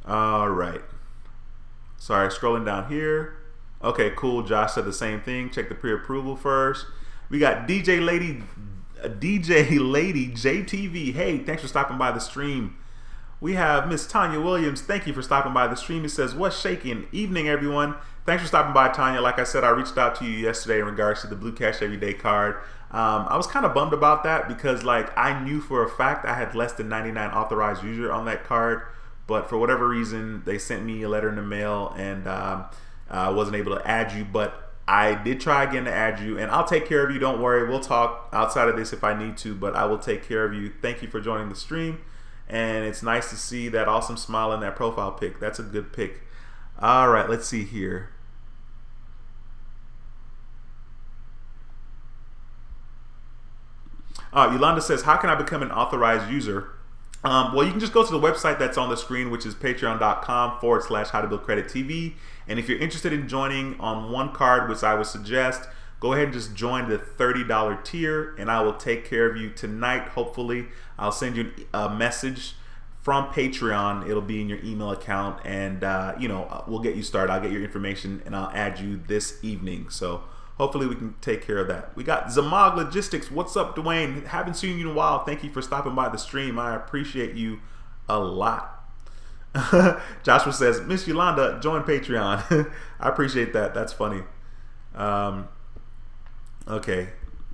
All right. Sorry, scrolling down here. Okay, cool. Josh said the same thing. Check the pre-approval first. We got DJ Lady JTV. Hey, thanks for stopping by the stream. We have Miss Tanya Williams. Thank you for stopping by the stream. It says, what's shaking? Evening, everyone. Thanks for stopping by, Tanya. Like I said, I reached out to you yesterday in regards to the Blue Cash Everyday card. I was kind of bummed about that because I knew for a fact I had less than 99 authorized users on that card. But for whatever reason, they sent me a letter in the mail, and I wasn't able to add you. But I did try again to add you, and I'll take care of you. Don't worry. We'll talk outside of this if I need to, but I will take care of you. Thank you for joining the stream, and it's nice to see that awesome smile in that profile pic. That's a good pic. All right, let's see here. Yolanda says, how can I become an authorized user? Well, you can just go to the website that's on the screen, which is patreon.com/howtobuildcredittv. And if you're interested in joining on one card, which I would suggest, go ahead and just join the $30 tier, and I will take care of you tonight. Hopefully, I'll send you a message from Patreon. It'll be in your email account, and we'll get you started. I'll get your information, and I'll add you this evening. So hopefully we can take care of that. We got Zamog Logistics. What's up, Dwayne? Haven't seen you in a while. Thank you for stopping by the stream. I appreciate you a lot. Joshua says, Miss Yolanda, join Patreon. I appreciate that. That's funny. Okay.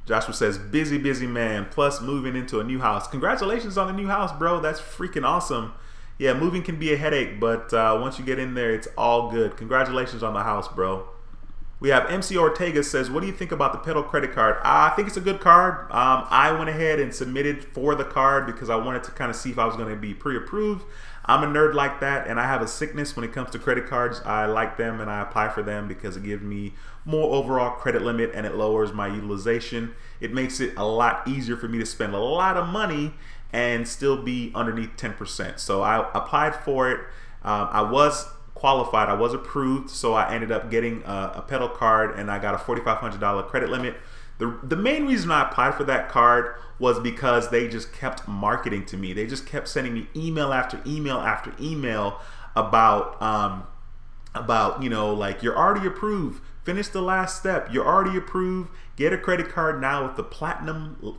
Joshua says, busy man, plus moving into a new house. Congratulations on the new house, bro. That's freaking awesome. Yeah, moving can be a headache, but once you get in there, it's all good. Congratulations on the house, bro. We have MC Ortega says, what do you think about the Pedal credit card? I think it's a good card. I went ahead and submitted for the card because I wanted to kind of see if I was going to be pre-approved. I'm a nerd like that, and I have a sickness when it comes to credit cards. I like them and I apply for them because it gives me more overall credit limit and it lowers my utilization. It makes it a lot easier for me to spend a lot of money and still be underneath 10%. So I applied for it. I was qualified, I was approved, so I ended up getting a Pedal card and I got a $4,500 credit limit. The main reason I applied for that card was because they just kept marketing to me. They just kept sending me email after email after email about you know, like, you're already approved, finish the last step, you're already approved, get a credit card now with the platinum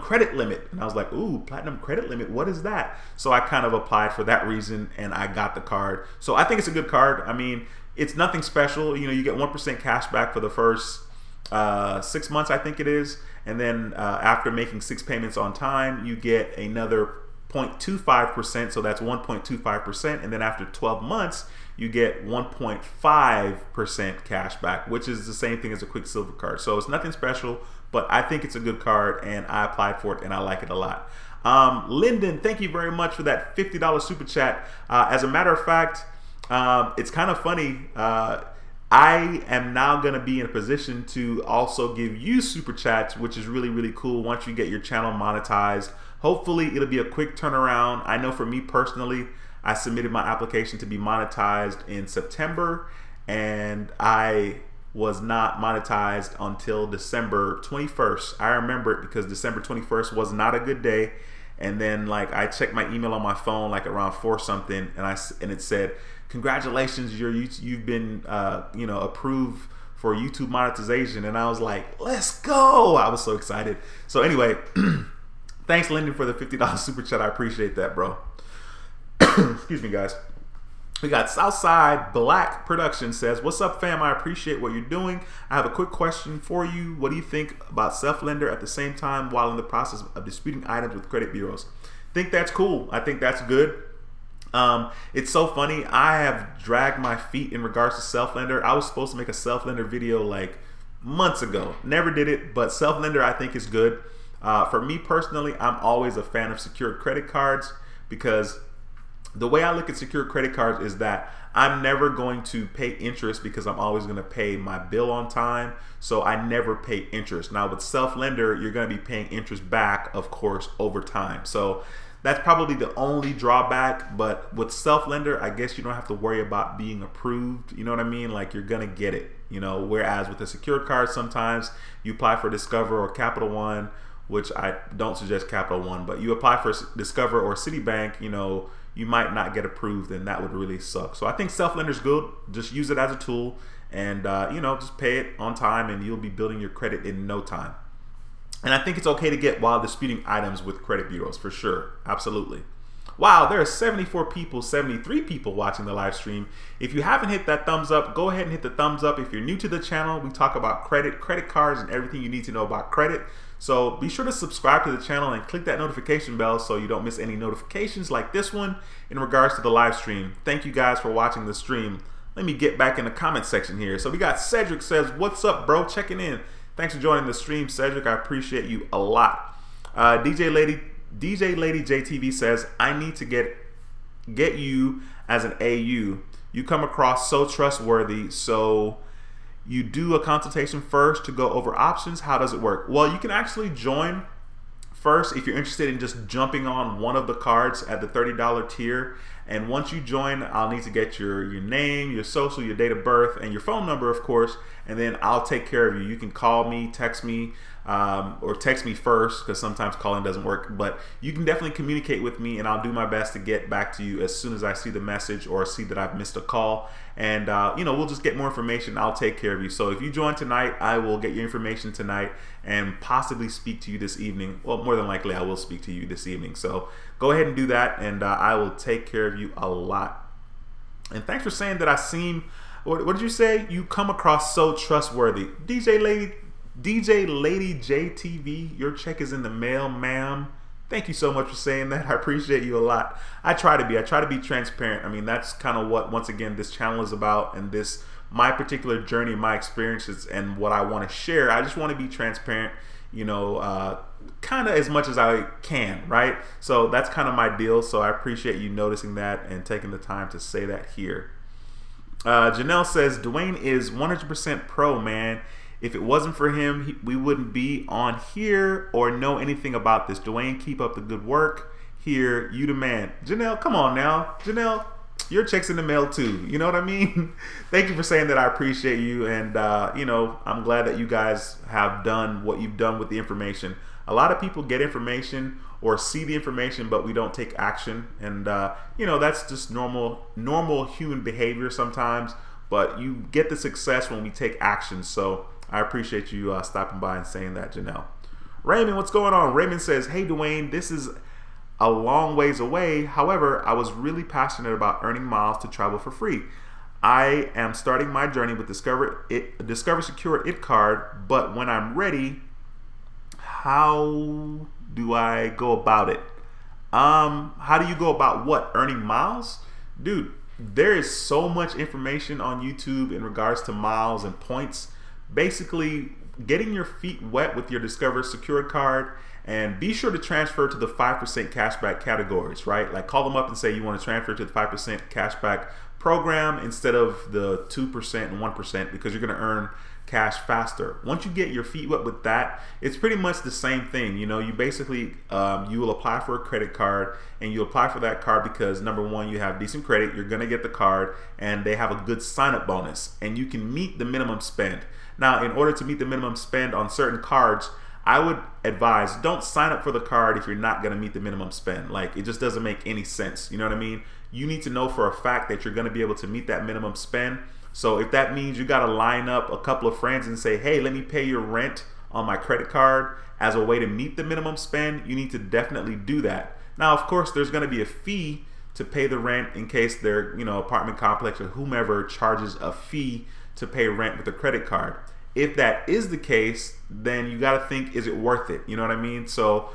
credit limit. And I was like, ooh, platinum credit limit, what is that? So I kind of applied for that reason and I got the card. So I think it's a good card. I mean, it's nothing special. You know, you get 1% cash back for the first 6 months, I think it is, and then after making 6 payments on time, you get another 0.25%, so that's 1.25%, and then after 12 months, you get 1.5% cash back, which is the same thing as a Quicksilver card. So it's nothing special, but I think it's a good card, and I applied for it, and I like it a lot. Lyndon, thank you very much for that $50 super chat. As a matter of fact, it's kind of funny. I am now going to be in a position to also give you super chats, which is really, really cool once you get your channel monetized. Hopefully, it'll be a quick turnaround. I know for me personally, I submitted my application to be monetized in September, and I was not monetized until December 21st. I remember it because December 21st was not a good day. And then, like, I checked my email on my phone like around 4 something, and it said, congratulations, you've been you know, approved for YouTube monetization. And I was like, let's go. I was so excited. So anyway, thanks, Lyndon, for the $50 super chat. I appreciate that, bro. Excuse me, guys. We got Southside Black Production says, what's up, fam? I appreciate what you're doing. I have a quick question for you. What do you think about Self-Lender at the same time while in the process of disputing items with credit bureaus? I think that's cool. I think that's good. It's so funny. I have dragged my feet in regards to Self-Lender. I was supposed to make a Self-Lender video like months ago. Never did it, but Self-Lender I think is good. For me personally, I'm always a fan of secured credit cards because the way I look at secured credit cards is that I'm never going to pay interest because I'm always going to pay my bill on time. So I never pay interest. Now with Self-Lender, you're going to be paying interest back, of course, over time. So that's probably the only drawback. But with Self-Lender, I guess you don't have to worry about being approved. You know what I mean? Like, you're going to get it, you know, whereas with a secured card, sometimes you apply for Discover or Capital One, which I don't suggest Capital One, but you apply for Discover or Citibank, you know, you might not get approved, and that would really suck. So I think Self-Lender is good. Just use it as a tool, and you know, just pay it on time, and you'll be building your credit in no time. And I think it's okay to get while disputing items with credit bureaus, for sure. Absolutely. Wow, there are 74 people, 73 people watching the live stream. If you haven't hit that thumbs up, go ahead and hit the thumbs up. If you're new to the channel, we talk about credit cards, and everything you need to know about credit. So be sure to subscribe to the channel and click that notification bell so you don't miss any notifications like this one in regards to the live stream. Thank you guys for watching the stream. Let me get back in the comment section here. So we got Cedric says, what's up, bro? Checking in. Thanks for joining the stream, Cedric. I appreciate you a lot. DJ Lady JTV says, I need to get you as an AU. You come across so trustworthy. So you do a consultation first to go over options. How does it work? Well, you can actually join first if you're interested in just jumping on one of the cards at the $30 tier. And once you join, I'll need to get your name, your social, your date of birth, and your phone number, of course. And then I'll take care of you. You can call me, text me. or text me first, because sometimes calling doesn't work. But you can definitely communicate with me, and I'll do my best to get back to you as soon as I see the message or see that I've missed a call. And we'll just get more information. I'll take care of you. So if you join tonight, I will get your information tonight and possibly speak to you this evening. Well, more than likely I will speak to you this evening. So go ahead and do that, and I will take care of you a lot. And thanks for saying that I seem, what did you say? You come across so trustworthy. DJ Lady JTV, your check is in the mail, ma'am. Thank you so much for saying that. I appreciate you a lot. I try to be transparent. I mean, that's kind of what, once again, this channel is about, and this, my particular journey, my experiences, and what I want to share. I just want to be transparent, kind of as much as I can, right? So that's kind of my deal. So I appreciate you noticing that and taking the time to say that here. Janelle says, Dwayne is 100% pro, man. If it wasn't for him, we wouldn't be on here or know anything about this. Dwayne, keep up the good work here. You the man. Janelle, come on now. Janelle, your check's in the mail too. You know what I mean? Thank you for saying that. I appreciate you. And, I'm glad that you guys have done what you've done with the information. A lot of people get information or see the information, but we don't take action. And, that's just normal human behavior sometimes. But you get the success when we take action. So I appreciate you stopping by and saying that, Janelle. Raymond, what's going on? Raymond says, hey, Dwayne, this is a long ways away. However, I was really passionate about earning miles to travel for free. I am starting my journey with Discover Secure It card, but when I'm ready, how do I go about it? How do you go about what? Earning miles? Dude, there is so much information on YouTube in regards to miles and points. Basically, getting your feet wet with your Discover Secured card, and be sure to transfer to the 5% cashback categories, right? Like, call them up and say you want to transfer to the 5% cashback program instead of the 2% and 1%, because you're going to earn cash faster. Once you get your feet wet with that, it's pretty much the same thing. You basically, you will apply for a credit card, and you apply for that card because, number one, you have decent credit, you're going to get the card, and they have a good sign-up bonus, and you can meet the minimum spend. Now, in order to meet the minimum spend on certain cards, I would advise, don't sign up for the card if you're not going to meet the minimum spend. Like, it just doesn't make any sense. You know what I mean? You need to know for a fact that you're going to be able to meet that minimum spend. So if that means you got to line up a couple of friends and say, hey, let me pay your rent on my credit card as a way to meet the minimum spend, you need to definitely do that. Now, of course, there's going to be a fee to pay the rent in case their apartment complex or whomever charges a fee to pay rent with a credit card. If that is the case, then you got to think, is it worth it? You know what I mean? So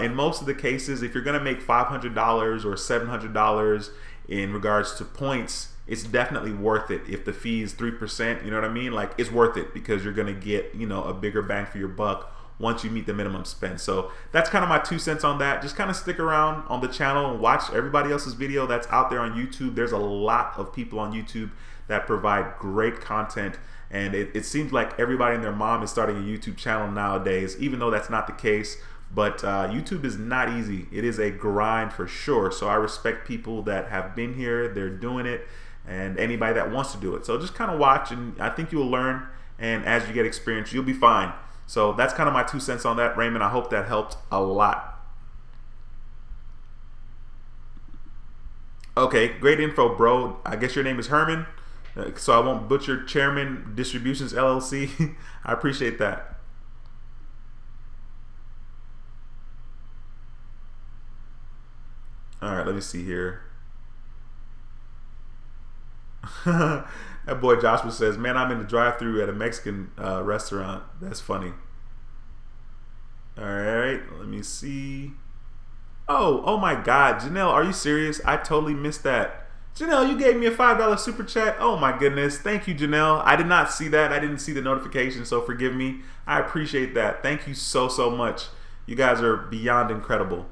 in most of the cases, if you're going to make $500 or $700 in regards to points, it's definitely worth it. If the fee is 3%, you know what I mean? Like, it's worth it because you're going to get, a bigger bang for your buck once you meet the minimum spend. So that's kind of my 2 cents on that. Just kind of stick around on the channel and watch everybody else's video that's out there on YouTube. There's a lot of people on YouTube that provide great content. And it seems like everybody and their mom is starting a YouTube channel nowadays, even though that's not the case. But YouTube is not easy. It is a grind for sure. So I respect people that have been here, they're doing it, and anybody that wants to do it. So just kind of watch, and I think you'll learn. And as you get experience, you'll be fine. So that's kind of my 2 cents on that, Raymond. I hope that helped a lot. Okay, great info, bro. I guess your name is Herman. So I won't butcher Chairman Distributions LLC. I appreciate that. All right, let me see here. That boy Joshua says, man, I'm in the drive-thru at a Mexican restaurant. That's funny. All right, let me see. Oh my God, Janelle, are you serious? I totally missed that. Janelle, you gave me a $5 super chat. Oh my goodness. Thank you, Janelle. I did not see that. I didn't see the notification, so forgive me. I appreciate that. Thank you so much. You guys are beyond incredible.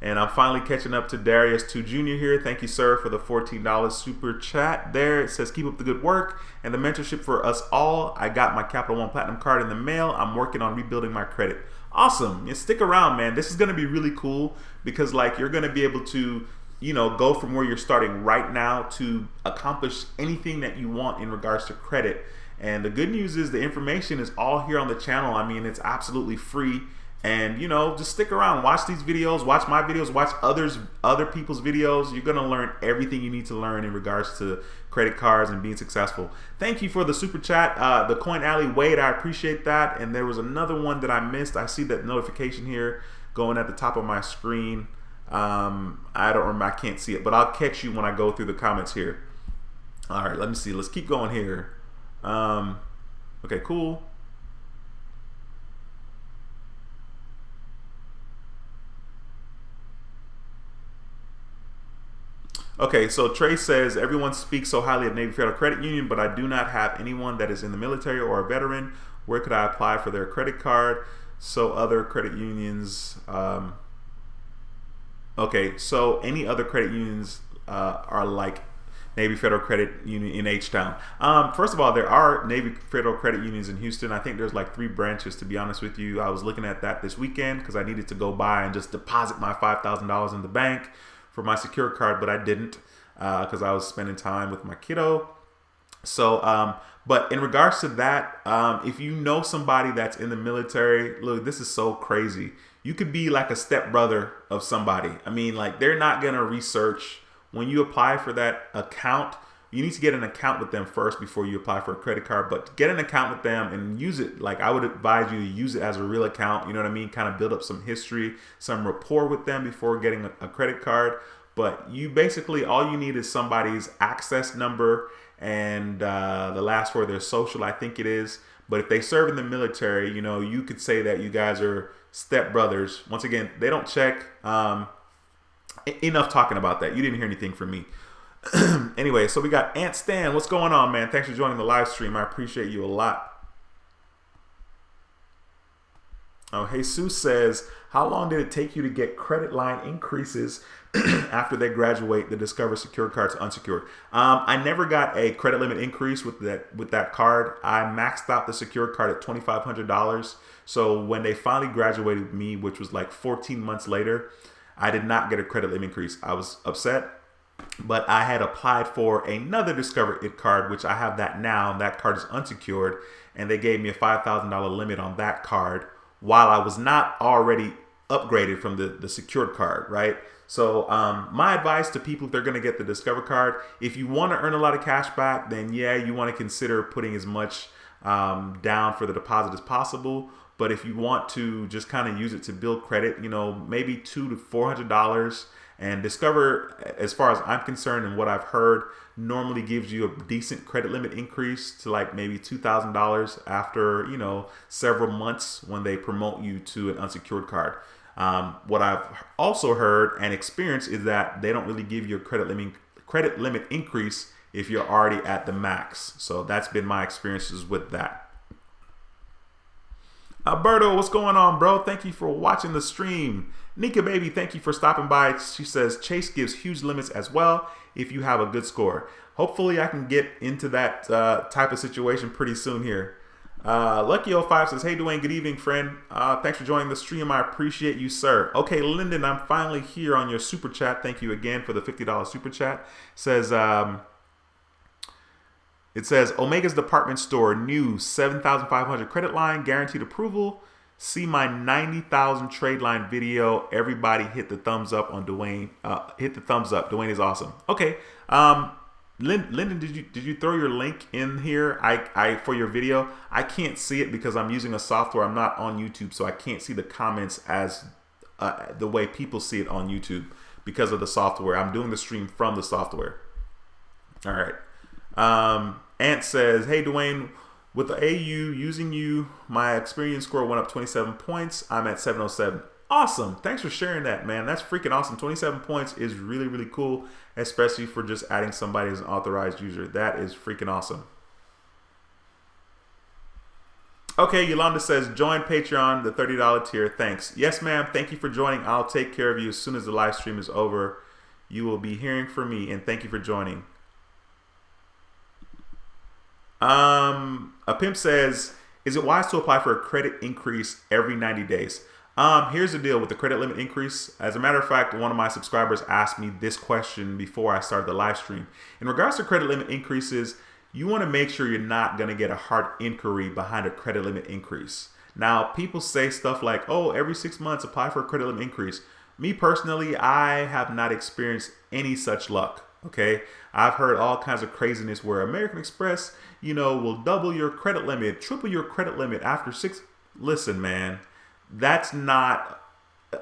And I'm finally catching up to Darius 2 Jr. here. Thank you, sir, for the $14 super chat there. It says, keep up the good work and the mentorship for us all. I got my Capital One Platinum card in the mail. I'm working on rebuilding my credit. Awesome. Yeah, stick around, man. This is going to be really cool because, like, you're going to be able to go from where you're starting right now to accomplish anything that you want in regards to credit. And the good news is the information is all here on the channel. I mean, it's absolutely free. And, you know, just stick around, watch these videos, watch my videos, watch other people's videos. You're going to learn everything you need to learn in regards to credit cards and being successful. Thank you for the super chat, the Coin Alley Wade. I appreciate that. And there was another one that I missed. I see that notification here going at the top of my screen. I don't remember. I can't see it, but I'll catch you when I go through the comments here. All right, let me see. Let's keep going here. Okay, cool. Okay, so Trey says, everyone speaks so highly of Navy Federal Credit Union, but I do not have anyone that is in the military or a veteran. Where could I apply for their credit card? So other credit unions, okay, so any other credit unions are like Navy Federal Credit Union in H-Town. First of all, there are Navy Federal Credit Unions in Houston. I think there's like 3 branches, to be honest with you. I was looking at that this weekend because I needed to go by and just deposit my $5,000 in the bank for my secure card, but I didn't because I was spending time with my kiddo. So, but in regards to that, if you know somebody that's in the military, look, this is so crazy. You could be like a stepbrother of somebody. I mean, like, they're not going to research. When you apply for that account, you need to get an account with them first before you apply for a credit card. But get an account with them and use it. Like, I would advise you to use it as a real account. You know what I mean? Kind of build up some history, some rapport with them before getting a credit card. But you basically, all you need is somebody's access number and the last 4 of their social, I think it is. But if they serve in the military, you know, you could say that you guys are stepbrothers. Once again, they don't check. Enough talking about that. You didn't hear anything from me. Anyway, so we got Ant Stan. What's going on, man? Thanks for joining the live stream. I appreciate you a lot. Oh, Jesus says, how long did it take you to get credit line increases after they graduate the Discover Secure card to unsecured? I never got a credit limit increase with that card. I maxed out the secure card at $2,500. So when they finally graduated me, which was like 14 months later, I did not get a credit limit increase. I was upset, but I had applied for another Discover It card, which I have that now. That card is unsecured, and they gave me a $5,000 limit on that card while I was not already upgraded from the secured card, right? So my advice to people, if they're going to get the Discover card, if you want to earn a lot of cash back, then yeah, you want to consider putting as much down for the deposit as possible. But if you want to just kind of use it to build credit, you know, maybe $200 to $400. And Discover, as far as I'm concerned and what I've heard, normally gives you a decent credit limit increase to like maybe $2,000 after, you know, several months when they promote you to an unsecured card. What I've also heard and experienced is that they don't really give you a credit limit increase if you're already at the max. So that's been my experiences with that. Alberto, what's going on, bro? Thank you for watching the stream. Nika Baby, thank you for stopping by. She says Chase gives huge limits as well if you have a good score. Hopefully I can get into that type of situation pretty soon here. Lucky05 says, hey Dwayne, good evening, friend. Thanks for joining the stream. I appreciate you, sir. Okay, Lyndon, I'm finally here on your super chat. Thank you again for the $50 super chat. It says Omega's department store, new 7,500 credit line, guaranteed approval. See my 90,000 trade line video. Everybody hit the thumbs up on Dwayne. Hit the thumbs up. Dwayne is awesome. Okay. Lyndon, did you throw your link in here? I for your video. I can't see it because I'm using a software. I'm not on YouTube, so I can't see the comments as the way people see it on YouTube because of the software. I'm doing the stream from the software. All right. Ant says, hey Dwayne, with the AU using you, my experience score went up 27 points. I'm at 707. Awesome. Thanks for sharing that, man. That's freaking awesome. 27 points is really, really cool, especially for just adding somebody as an authorized user. That is freaking awesome. Okay, Yolanda says, join Patreon, the $30 tier. Thanks. Yes, ma'am. Thank you for joining. I'll take care of you as soon as the live stream is over. You will be hearing from me, and thank you for joining. A pimp says, is it wise to apply for a credit increase every 90 days? Here's the deal with the credit limit increase. As a matter of fact, one of my subscribers asked me this question before I started the live stream. In regards to credit limit increases, you want to make sure you're not going to get a hard inquiry behind a credit limit increase. Now, people say stuff like, oh, every 6 months apply for a credit limit increase. Me personally, I have not experienced any such luck. Okay, I've heard all kinds of craziness where American Express, will double your credit limit, triple your credit limit after 6. Listen, man, that's not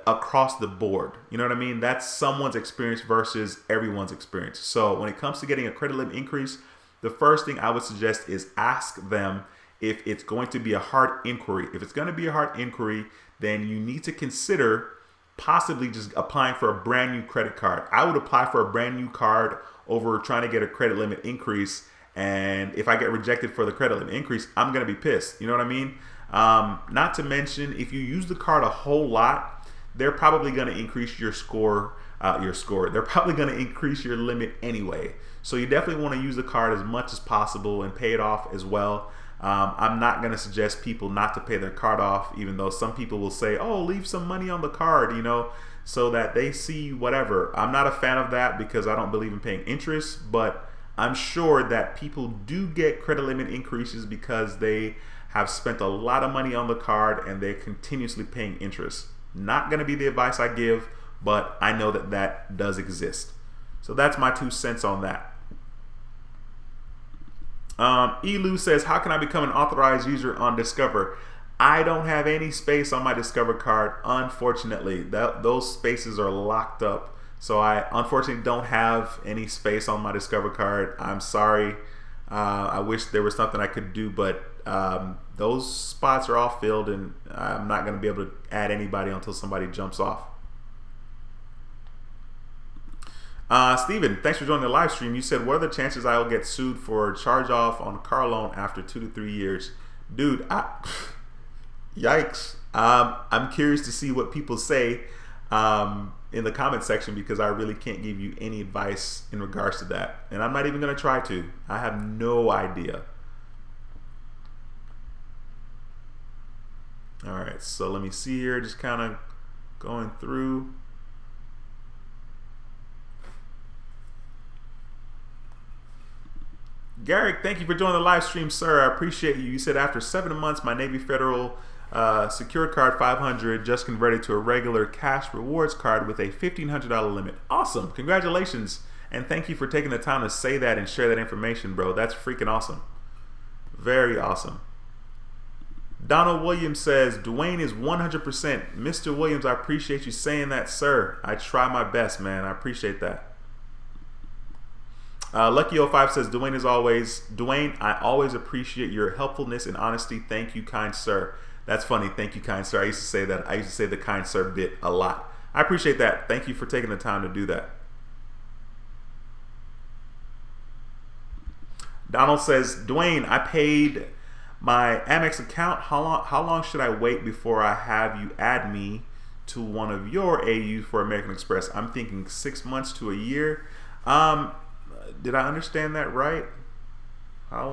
across the board. You know what I mean? That's someone's experience versus everyone's experience. So when it comes to getting a credit limit increase, the first thing I would suggest is ask them if it's going to be a hard inquiry. If it's going to be a hard inquiry, then you need to consider possibly just applying for a brand new credit card. I would apply for a brand new card over trying to get a credit limit increase. And if I get rejected for the credit limit increase, I'm going to be pissed. You know what I mean? Not to mention, if you use the card a whole lot, they're probably going to increase your score. They're probably going to increase your limit anyway. So you definitely want to use the card as much as possible and pay it off as well. I'm not going to suggest people not to pay their card off, even though some people will say, oh, leave some money on the card, so that they see whatever. I'm not a fan of that because I don't believe in paying interest, but I'm sure that people do get credit limit increases because they have spent a lot of money on the card and they're continuously paying interest. Not going to be the advice I give, but I know that that does exist. So that's my 2 cents on that. Elu says, how can I become an authorized user on Discover? I don't have any space on my Discover card, unfortunately. Those spaces are locked up. So I unfortunately don't have any space on my Discover card. I'm sorry. I wish there was something I could do, but those spots are all filled and I'm not going to be able to add anybody until somebody jumps off. Steven, thanks for joining the live stream. You said, what are the chances I will get sued for charge off on a car loan after 2 to 3 years? Dude, yikes. I'm curious to see what people say in the comment section because I really can't give you any advice in regards to that. And I'm not even going to try to. I have no idea. All right, so let me see here, just kind of going through. Garrick, thank you for joining the live stream, sir. I appreciate you. You said after 7 months, my Navy Federal Secure Card 500 just converted to a regular cash rewards card with a $1,500 limit. Awesome. Congratulations. And thank you for taking the time to say that and share that information, bro. That's freaking awesome. Very awesome. Donald Williams says, Dwayne is 100%. Mr. Williams, I appreciate you saying that, sir. I try my best, man. I appreciate that. Lucky05 says, Dwayne, I always appreciate your helpfulness and honesty. Thank you, kind sir. That's funny. Thank you, kind sir. I used to say that. I used to say the kind sir bit a lot. I appreciate that. Thank you for taking the time to do that. Donald says, Dwayne, I paid my Amex account. How long should I wait before I have you add me to one of your AUs for American Express? I'm thinking 6 months to a year. Did I understand that right? How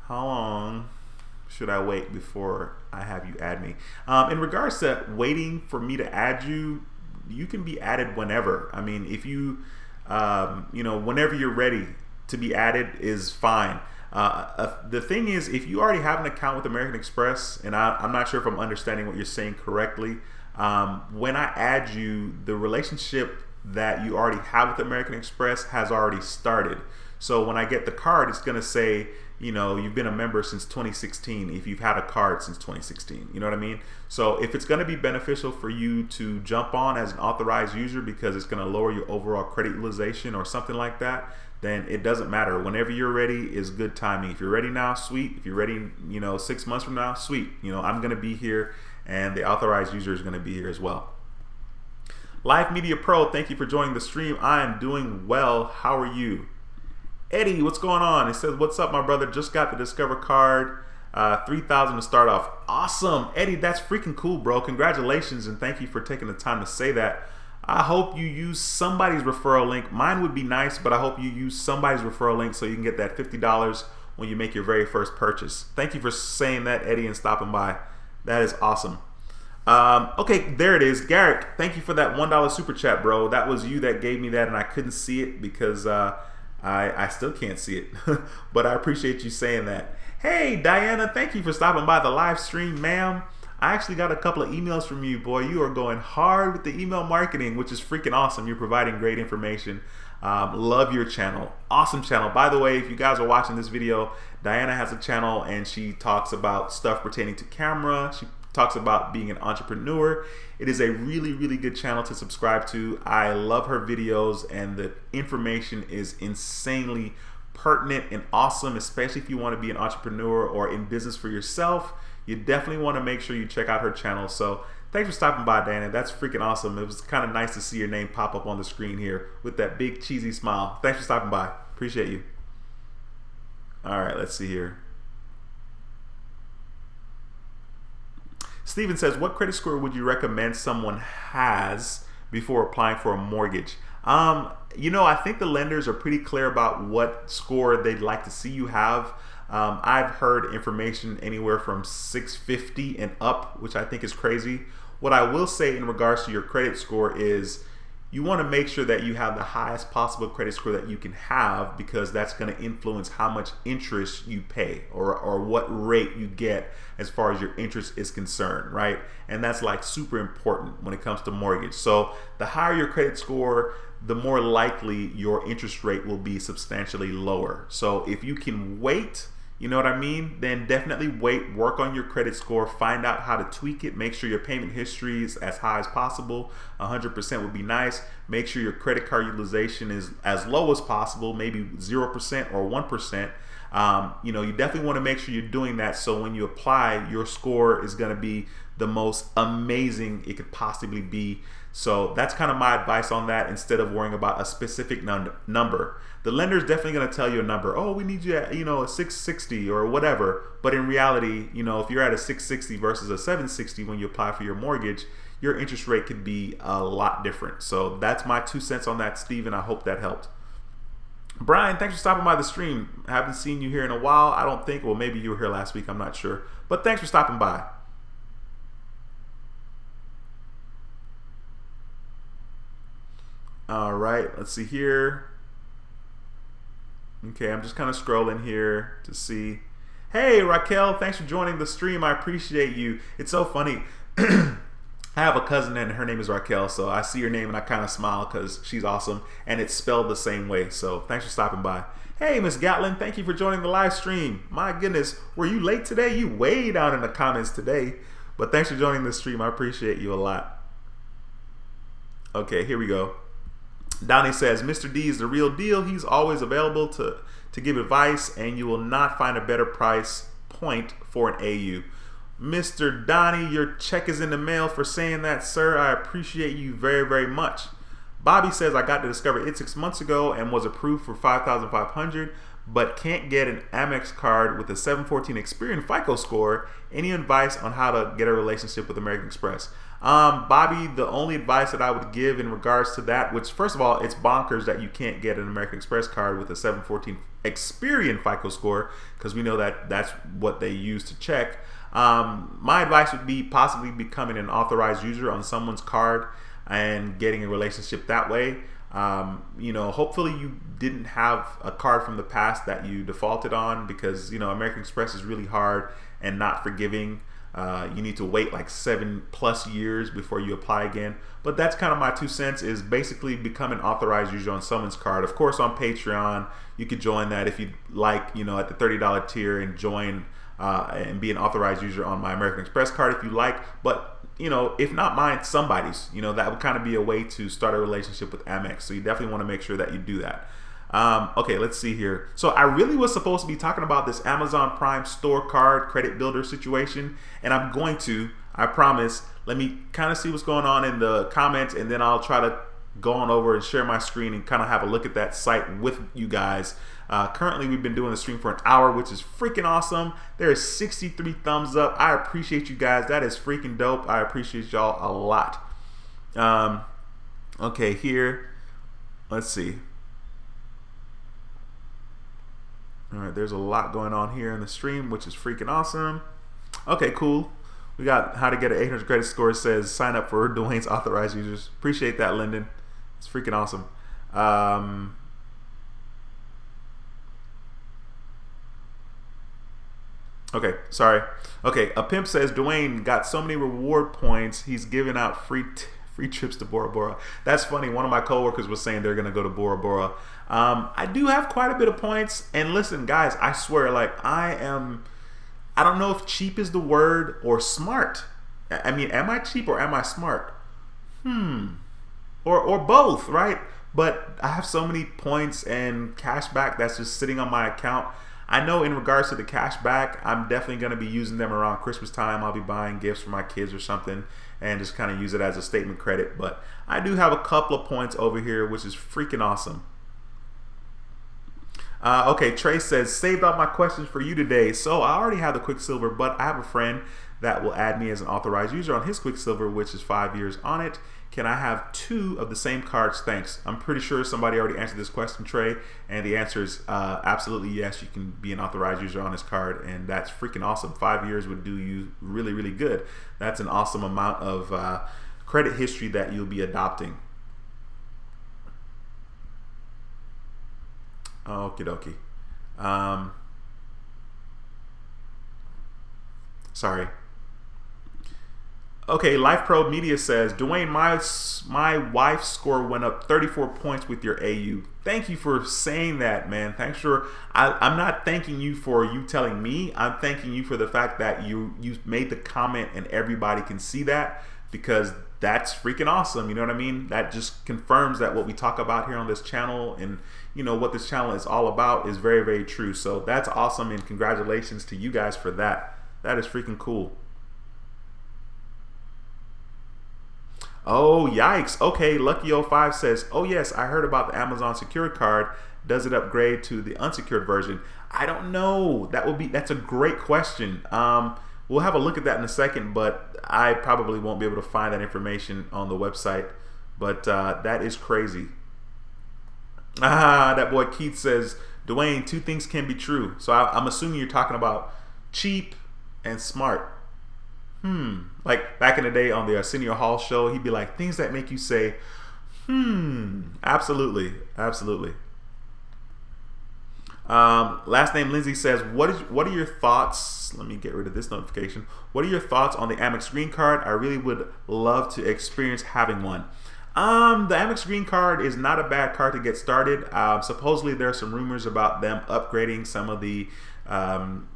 long should I wait before I have you add me? In regards to waiting for me to add you, you can be added whenever. I mean, if you, whenever you're ready to be added is fine. The thing is, if you already have an account with American Express, and I'm not sure if I'm understanding what you're saying correctly, when I add you, the relationship that you already have with American Express has already started. So when I get the card, it's going to say, you've been a member since 2016 if you've had a card since 2016. You know what I mean? So if it's going to be beneficial for you to jump on as an authorized user because it's going to lower your overall credit utilization or something like that, then it doesn't matter. Whenever you're ready is good timing. If you're ready now, sweet. If you're ready, 6 months from now, sweet. I'm going to be here and the authorized user is going to be here as well. Live Media Pro, thank you for joining the stream. I am doing well. How are you? Eddie, what's going on? It says, what's up, my brother? Just got the Discover card. 3,000 to start off. Awesome. Eddie, that's freaking cool, bro. Congratulations, and thank you for taking the time to say that. I hope you use somebody's referral link. Mine would be nice, but I hope you use somebody's referral link so you can get that $50 when you make your very first purchase. Thank you for saying that, Eddie, and stopping by. That is awesome. Okay, there it is. Garrick, thank you for that $1 super chat, bro. That was you that gave me that, and I couldn't see it because I I still can't see it, but I appreciate you saying that. Hey, Diana, thank you for stopping by the live stream, ma'am. I actually got a couple of emails from you, boy. You are going hard with the email marketing, which is freaking awesome. You're providing great information. Love your channel. Awesome channel. By the way, if you guys are watching this video, Diana has a channel and she talks about stuff pertaining to camera. She talks about being an entrepreneur. It is a really, really good channel to subscribe to. I love her videos and the information is insanely pertinent and awesome, especially if you want to be an entrepreneur or in business for yourself. You definitely want to make sure you check out her channel. So thanks for stopping by, Diana. That's freaking awesome. It was kind of nice to see your name pop up on the screen here with that big cheesy smile. Thanks for stopping by. Appreciate you. All right, let's see here. Steven says, what credit score would you recommend someone has before applying for a mortgage? You know, I think the lenders are pretty clear about what score they'd like to see you have. I've heard information anywhere from 650 and up, which I think is crazy. What I will say in regards to your credit score is you want to make sure that you have the highest possible credit score that you can have, because that's going to influence how much interest you pay or what rate you get as far as your interest is concerned, right? And that's like super important when it comes to mortgage. So the higher your credit score, the more likely your interest rate will be substantially lower. So if you can wait, you know what I mean? Then definitely wait, work on your credit score, find out how to tweak it, make sure your payment history is as high as possible. 100% would be nice. Make sure your credit card utilization is as low as possible, maybe 0% or 1%. You know, you definitely want to make sure you're doing that, so when you apply, your score is going to be the most amazing it could possibly be. So that's kind of my advice on that, instead of worrying about a specific number. The lender is definitely going to tell you a number. Oh, we need you at, you know, a 660 or whatever. But in reality, you know, if you're at a 660 versus a 760 when you apply for your mortgage, your interest rate could be a lot different. So that's my 2 cents on that, Steven. I hope that helped. Brian, thanks for stopping by the stream. I haven't seen you here in a while. I don't think, well, maybe you were here last week. I'm not sure. But thanks for stopping by. All right, let's see here. Okay, I'm just kind of scrolling here to see. Hey, Raquel, thanks for joining the stream. I appreciate you. It's so funny. I have a cousin and her name is Raquel, so I see her name and I kind of smile because she's awesome and it's spelled the same way. So thanks for stopping by. Hey, Miss Gatlin, thank you for joining the live stream. My goodness, were you late today? You way down in the comments today, but thanks for joining the stream. I appreciate you a lot. Okay, here we go. Donnie says, Mr. D is the real deal. He's always available to give advice, and you will not find a better price point for an AU. Mr. Donnie, your check is in the mail for saying that, sir. I appreciate you very, very much. Bobby says, I got to Discover It 6 months ago and was approved for $5,500, but can't get an Amex card with a 714 Experian FICO score. Any advice on how to get a relationship with American Express? Bobby, the only advice that I would give in regards to that, which first of all, it's bonkers that you can't get an American Express card with a 714 Experian FICO score, because we know that that's what they use to check. My advice would be possibly becoming an authorized user on someone's card and getting a relationship that way. You know, hopefully you didn't have a card from the past that you defaulted on, because, you know, American Express is really hard and not forgiving. You need to wait like 7+ years before you apply again. But that's kind of my 2 cents, is basically become an authorized user on someone's card. Of course, on Patreon, you could join that if you'd like, you know, at the $30 tier, and join and be an authorized user on my American Express card if you like. But, you know, if not mine, somebody's, you know, that would kind of be a way to start a relationship with Amex. So you definitely want to make sure that you do that. Okay, let's see here. So I really was supposed to be talking about this Amazon Prime store card credit builder situation, and I'm going to, I promise. Let me kind of see what's going on in the comments, and then I'll try to go on over and share my screen and kind of have a look at that site with you guys. Currently, we've been doing the stream for an hour, which is freaking awesome. There is 63 thumbs up. I appreciate you guys. That is freaking dope. I appreciate y'all a lot. Okay, here, let's see. All right, there's a lot going on here in the stream, which is freaking awesome. Okay, cool. We got how to get an 800 credit score. Says sign up for Dwayne's authorized users. Appreciate that, Lyndon. It's freaking awesome. Okay, sorry. Okay, a pimp says Dwayne got so many reward points, he's giving out free trips to Bora Bora. That's funny. One of my coworkers was saying they're gonna go to Bora Bora. I do have quite a bit of points, and listen, guys, I swear, like I don't know if cheap is the word or smart. I mean, am I cheap or am I smart? Or both, right? But I have so many points and cash back that's just sitting on my account. I know in regards to the cash back, I'm definitely going to be using them around Christmas time. I'll be buying gifts for my kids or something and just kind of use it as a statement credit. But I do have a couple of points over here, which is freaking awesome. Okay, Trey says, saved all my questions for you today. So I already have the Quicksilver, but I have a friend that will add me as an authorized user on his Quicksilver, which is 5 years on it. Can I have 2 of the same cards? Thanks. I'm pretty sure somebody already answered this question, Trey, and the answer is absolutely yes. You can be an authorized user on his card, and that's freaking awesome. 5 years would do you really, really good. That's an awesome amount of credit history that you'll be adopting. Okie dokie. Sorry. Okay, Life Pro Media says, Dwayne, my wife's score went up 34 points with your AU. Thank you for saying that, man. Thanks for. I'm not thanking you for you telling me. I'm thanking you for the fact that you made the comment and everybody can see that, because that's freaking awesome. You know what I mean? That just confirms that what we talk about here on this channel and what this channel is all about is very, very true. So that's awesome, and congratulations to you guys for that. That is freaking cool. Oh, yikes. Okay, Lucky05 says, oh yes, I heard about the Amazon secured card. Does it upgrade to the unsecured version? I don't know. That's a great question. We'll have a look at that in a second, but I probably won't be able to find that information on the website. But that is crazy. That boy Keith says, Dwayne, 2 things can be true. So I'm assuming you're talking about cheap and smart. Like back in the day on the Arsenio Hall show, he'd be like, things that make you say, absolutely, absolutely. Last name Lindsay says, what are your thoughts? Let me get rid of this notification. What are your thoughts on the Amex Green Card? I really would love to experience having one. The Amex Green Card is not a bad card to get started. Supposedly there are some rumors about them upgrading some of the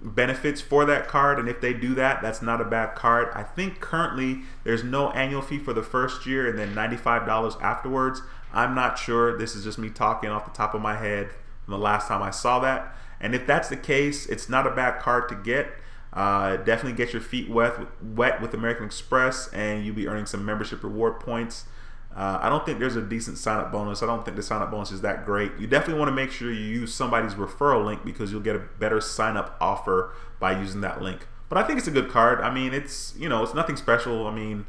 benefits for that card, and if they do that, that's not a bad card. I think currently there's no annual fee for the first year and then $95 afterwards. I'm not sure. This is just me talking off the top of my head from the last time I saw that, and if that's the case, it's not a bad card to get. Definitely get your feet wet with American Express, and you'll be earning some membership reward points. I don't think there's a decent sign-up bonus. I don't think the sign-up bonus is that great. You definitely want to make sure you use somebody's referral link, because you'll get a better sign-up offer by using that link. But I think it's a good card. I mean, it's it's nothing special. I mean,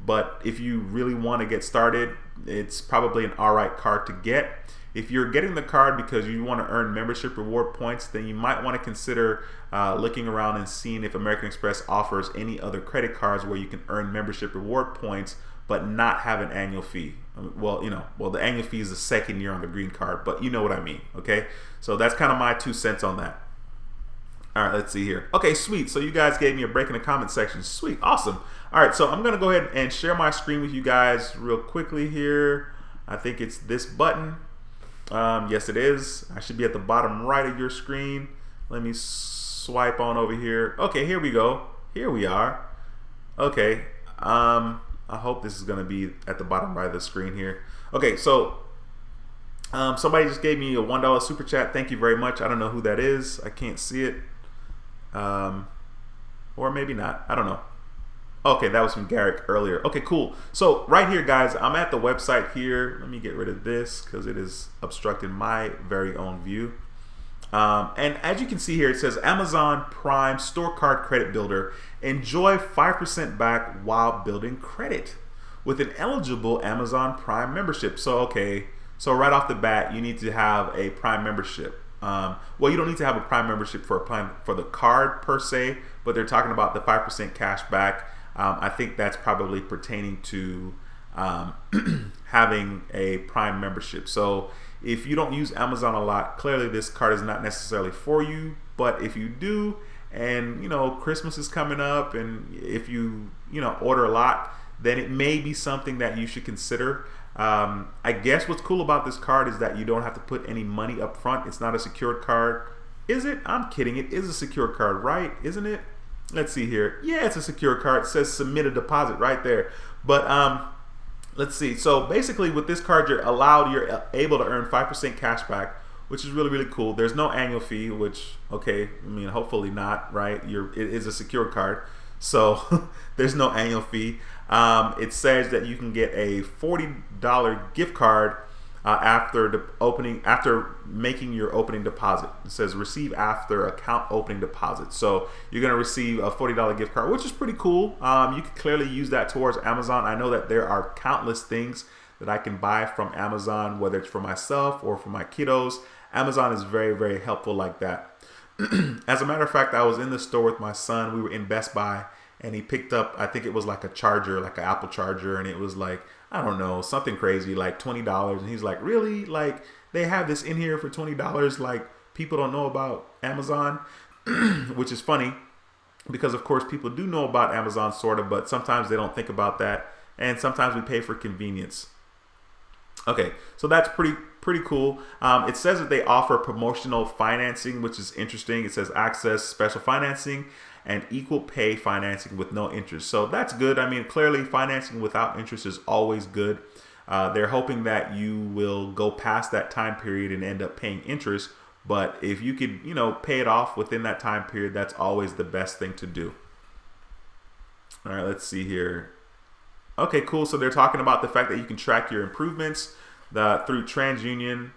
but if you really want to get started, it's probably an alright card to get. If you're getting the card because you want to earn membership reward points, then you might want to consider looking around and seeing if American Express offers any other credit cards where you can earn membership reward points but not have an annual fee. Well, the annual fee is the second year on the green card, but you know what I mean, okay? So that's kind of my 2 cents on that. All right, let's see here. Okay, sweet. So you guys gave me a break in the comment section. Sweet, awesome. All right, so I'm gonna go ahead and share my screen with you guys real quickly here. I think it's this button. Yes, it is. I should be at the bottom right of your screen. Let me swipe on over here. Okay, here we go. Here we are. Okay. I hope this is going to be at the bottom right of the screen here. Okay, so somebody just gave me a $1 super chat. Thank you very much. I don't know who that is. I can't see it. Or maybe not. I don't know. Okay, that was from Garrick earlier. Okay, cool. So right here, guys, I'm at the website here. Let me get rid of this because it is obstructing my very own view. And as you can see here, it says Amazon Prime Store Card Credit Builder. Enjoy 5% back while building credit with an eligible Amazon Prime membership. So, okay, so right off the bat, you need to have a Prime membership. Well, you don't need to have a Prime membership for the card per se, but they're talking about the 5% cash back. I think that's probably pertaining to having a Prime membership. So if you don't use Amazon a lot, clearly this card is not necessarily for you. But if you do, and Christmas is coming up, and if you order a lot, then it may be something that you should consider. I guess what's cool about this card is that you don't have to put any money up front. It's not a secured card. Is it? I'm kidding. It is a secured card, right? Isn't it? Let's see here. Yeah, it's a secured card. It says submit a deposit right there. But let's see. So basically with this card, you're able to earn 5% cash back, which is really, really cool. There's no annual fee, which, okay, I mean, hopefully not, right? It is a secured card. So there's no annual fee. It says that you can get a $40 gift card after making your opening deposit. It says receive after account opening deposit. So you're going to receive a $40 gift card, which is pretty cool. You can clearly use that towards Amazon. I know that there are countless things that I can buy from Amazon, whether it's for myself or for my kiddos. Amazon is very, very helpful like that. As a matter of fact, I was in the store with my son. We were in Best Buy, and he picked up, I think it was like a charger, like an Apple charger, and it was like, I don't know, something crazy, like $20. And he's like, really? Like, they have this in here for $20? Like, people don't know about Amazon? Which is funny, because of course people do know about Amazon, sort of, but sometimes they don't think about that, and sometimes we pay for convenience. Okay, so that's pretty cool. It says that they offer promotional financing, which is interesting. It says access special financing and equal pay financing with no interest. So that's good. I mean, clearly financing without interest is always good. They're hoping that you will go past that time period and end up paying interest. But if you could, pay it off within that time period, that's always the best thing to do. All right, let's see here. Okay, cool. So they're talking about the fact that you can track your improvements through TransUnion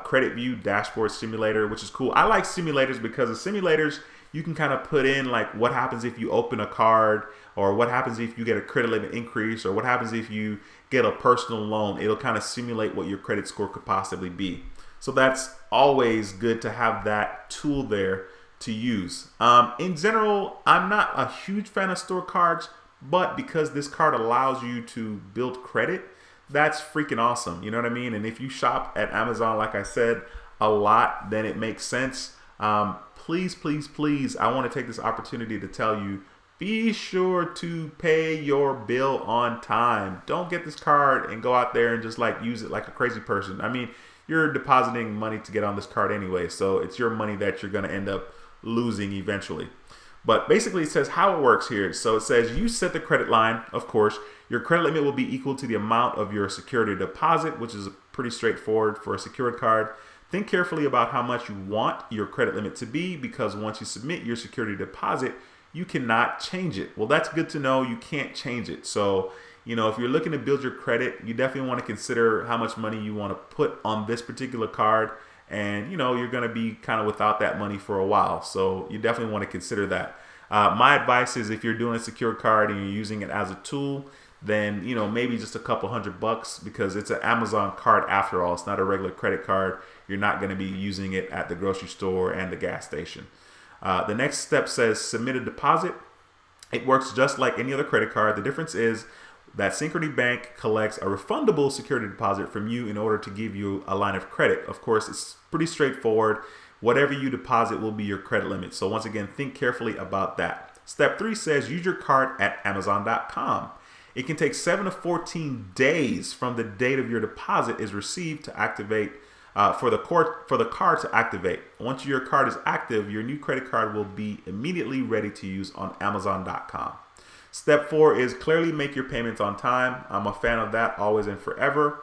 Credit View Dashboard Simulator, which is cool. I like simulators because the simulators, you can kind of put in like what happens if you open a card, or what happens if you get a credit limit increase, or what happens if you get a personal loan. It'll kind of simulate what your credit score could possibly be. So that's always good to have that tool there to use. In general, I'm not a huge fan of store cards, but because this card allows you to build credit, that's freaking awesome. You know what I mean? And if you shop at Amazon, like I said, a lot, then it makes sense. Please, please, please, I want to take this opportunity to tell you, be sure to pay your bill on time. Don't get this card and go out there and just like use it like a crazy person. I mean, you're depositing money to get on this card anyway, so it's your money that you're going to end up losing eventually. But basically it says how it works here. So it says you set the credit line, of course. Your credit limit will be equal to the amount of your security deposit, which is pretty straightforward for a secured card. Think carefully about how much you want your credit limit to be, because once you submit your security deposit, you cannot change it. Well, that's good to know. You can't change it. So, if you're looking to build your credit, you definitely want to consider how much money you want to put on this particular card. And, you're going to be kind of without that money for a while. So you definitely want to consider that. My advice is if you're doing a secured card and you're using it as a tool, then, maybe just a couple $100, because it's an Amazon card after all. It's not a regular credit card. You're not going to be using it at the grocery store and the gas station. The next step says submit a deposit. It works just like any other credit card. The difference is that Synchrony Bank collects a refundable security deposit from you in order to give you a line of credit. Of course, it's pretty straightforward. Whatever you deposit will be your credit limit. So once again, think carefully about that. Step 3 says use your card at Amazon.com. It can take 7 to 14 days from the date of your deposit is received to activate, for the card to activate. Once your card is active, your new credit card will be immediately ready to use on Amazon.com. Step 4 is clearly make your payments on time. I'm a fan of that, always and forever.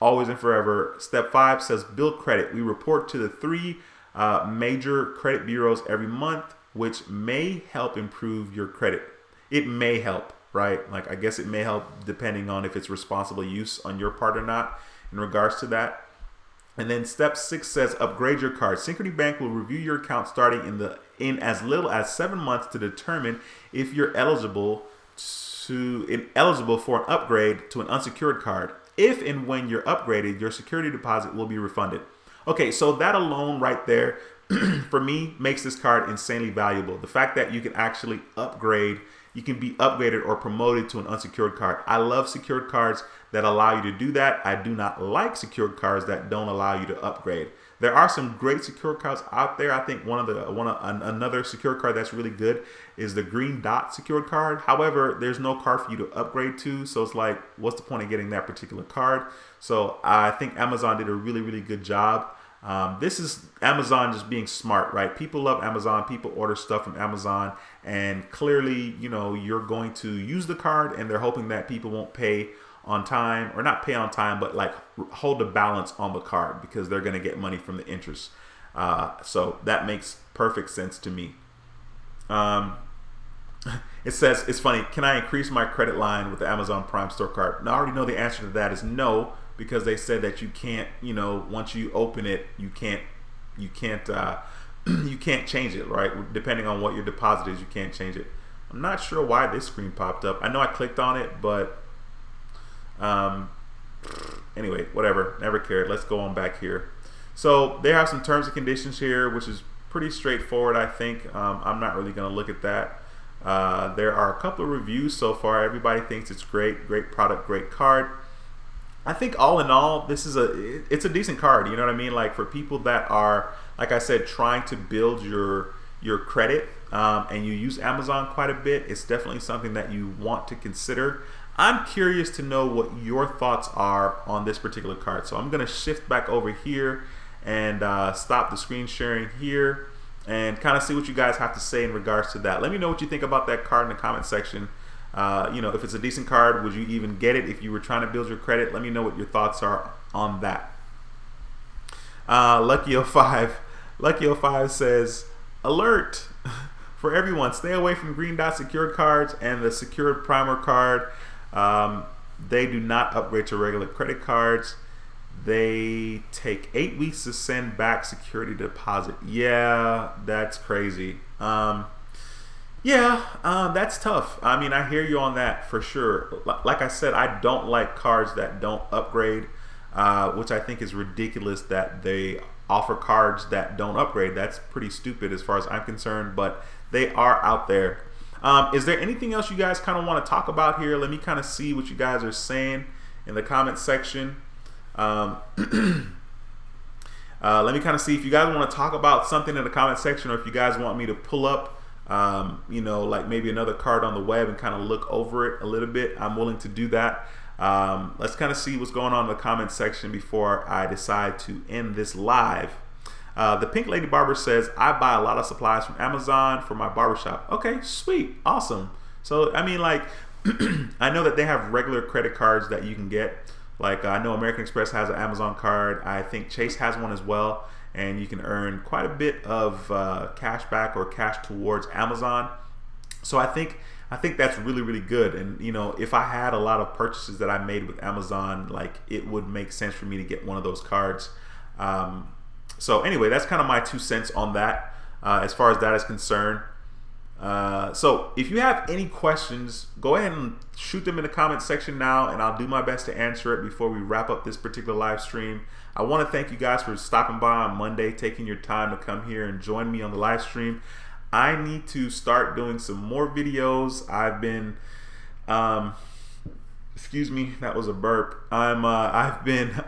Always and forever. Step 5 says build credit. We report to the 3 major credit bureaus every month, which may help improve your credit. It may help, right? Like, I guess it may help depending on if it's responsible use on your part or not in regards to that. And then step 6 says upgrade your card. Synchrony Bank will review your account starting in as little as 7 months to determine if you're eligible for an upgrade to an unsecured card. If and when you're upgraded, your security deposit will be refunded. Okay, so that alone right there, for me, makes this card insanely valuable. The fact that you can actually upgrade you can be upgraded or promoted to an unsecured card. I love secured cards that allow you to do that. I do not like secured cards that don't allow you to upgrade. There are some great secured cards out there. I think another secured card that's really good is the Green Dot secured card. However, there's no card for you to upgrade to, so it's like, what's the point of getting that particular card? So I think Amazon did a really, really good job. This is Amazon just being smart, right? People love Amazon. People order stuff from Amazon, and clearly, you know, you're going to use the card, and they're hoping that people won't pay on time, or not pay on time, but like hold the balance on the card because they're going to get money from the interest. So that makes perfect sense to me. It says, it's funny, can I increase my credit line with the Amazon Prime Store card? Now, I already know the answer to that is no, because they said that you can't, you know, once you open it, you can't you can't change it, right? Depending on what your deposit is, you can't change it. I'm not sure why this screen popped up. I know I clicked on it, but anyway, whatever, never cared. Let's go on back here. So they have some terms and conditions here, which is pretty straightforward, I think. I'm not really going to look at that. There are a couple of reviews so far. Everybody thinks it's great product, great card. I think all in all, it's a decent card. You know what I mean? Like for people that are, like I said, trying to build your credit, and you use Amazon quite a bit, it's definitely something that you want to consider. I'm curious to know what your thoughts are on this particular card. So I'm going to shift back over here and stop the screen sharing here and kind of see what you guys have to say in regards to that. Let me know what you think about that card in the comment section. You know, if it's a decent card, would you even get it if you were trying to build your credit? Let me know what your thoughts are on that. Lucky05 says, alert for everyone, stay away from Green Dot secured cards and the secured primer card. They do not upgrade to regular credit cards. They take 8 weeks to send back security deposit. Yeah, that's crazy. That's tough. I mean, I hear you on that for sure. Like I said, I don't like cards that don't upgrade, which I think is ridiculous that they offer cards that don't upgrade. That's pretty stupid as far as I'm concerned, but they are out there. Is there anything else you guys kind of want to talk about here? Let me kind of see what you guys are saying in the comment section. Let me kind of see if you guys want to talk about something in the comment section, or if you guys want me to pull up you know, like maybe another card on the web and kind of look over it a little bit. I'm willing to do that. Let's kind of see what's going on in the comment section before I decide to end this live. The Pink Lady Barber says, I buy a lot of supplies from Amazon for my barbershop. Okay, sweet, awesome. So I mean, like I know that they have regular credit cards that you can get. Like I know American Express has an Amazon card. I think Chase has one as well, and you can earn quite a bit of cash back or cash towards Amazon. So I think that's really, really good. And you know, if I had a lot of purchases that I made with Amazon, like it would make sense for me to get one of those cards. So anyway, that's kind of my 2 cents on that as far as that is concerned. So if you have any questions, go ahead and shoot them in the comment section now, and I'll do my best to answer it before we wrap up this particular live stream. I want to thank you guys for stopping by on Monday, taking your time to come here and join me on the live stream. I need to start doing some more videos. I've been, excuse me, that was a burp. I've been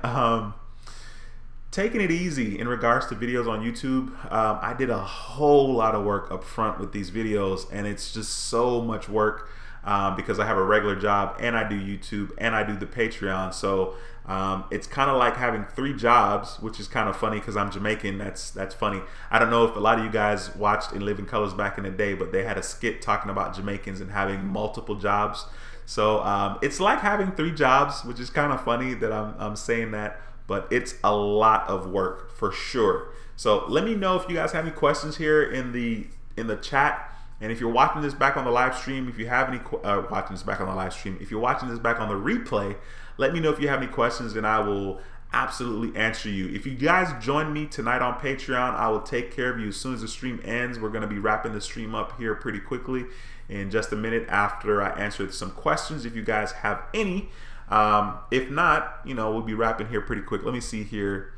taking it easy in regards to videos on YouTube. I did a whole lot of work up front with these videos, and it's just so much work because I have a regular job and I do YouTube and I do the Patreon. So it's kind of like having 3 jobs, which is kind of funny because I'm Jamaican. That's funny. I don't know if a lot of you guys watched In Living Colors back in the day, but they had a skit talking about Jamaicans and having multiple jobs. So it's like having 3 jobs, which is kind of funny that I'm saying that. But it's a lot of work for sure. So let me know if you guys have any questions here in the chat. And if you're watching this back on the live stream, if you have any if you're watching this back on the replay, let me know if you have any questions, and I will absolutely answer you. If you guys join me tonight on Patreon, I will take care of you as soon as the stream ends. We're going to be wrapping the stream up here pretty quickly in just a minute after I answer some questions, if you guys have any. If not, you know, we'll be wrapping here pretty quick. Let me see here.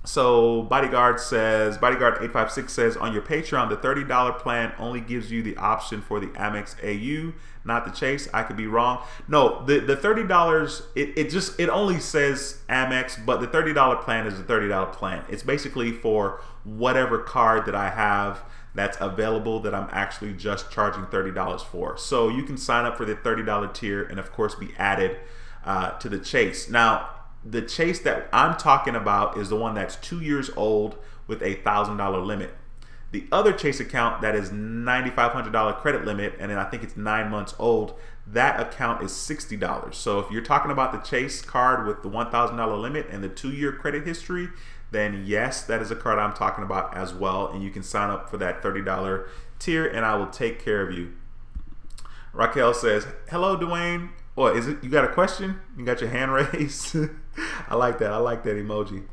So Bodyguard 856 says, on your Patreon, the $30 plan only gives you the option for the Amex AU, not the Chase. I could be wrong. No, the $30, it only says Amex, but the $30 plan is a $30 plan. It's basically for whatever card that I have that's available that I'm actually just charging $30 for. So you can sign up for the $30 tier and of course be added to the Chase. Now, the Chase that I'm talking about is the one that's 2 years old with a $1,000 limit. The other Chase account that is $9,500 credit limit, and then I think it's 9 months old, that account is $60. So if you're talking about the Chase card with the $1,000 limit and the 2-year credit history, then yes, that is a card I'm talking about as well. And you can sign up for that $30 tier and I will take care of you. Raquel says, hello, Dwayne. What is it? You got a question? You got your hand raised? I like that. I like that emoji.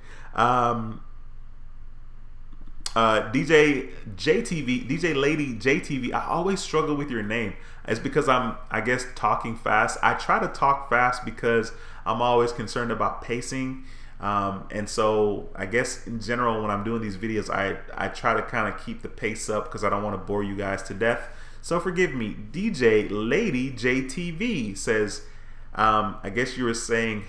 DJ JTV, DJ Lady JTV. I always struggle with your name. It's because I'm, I guess, talking fast. I try to talk fast because I'm always concerned about pacing. And so I guess in general, when I'm doing these videos, I try to kind of keep the pace up because I don't want to bore you guys to death. So forgive me. DJ Lady JTV says, I guess you were saying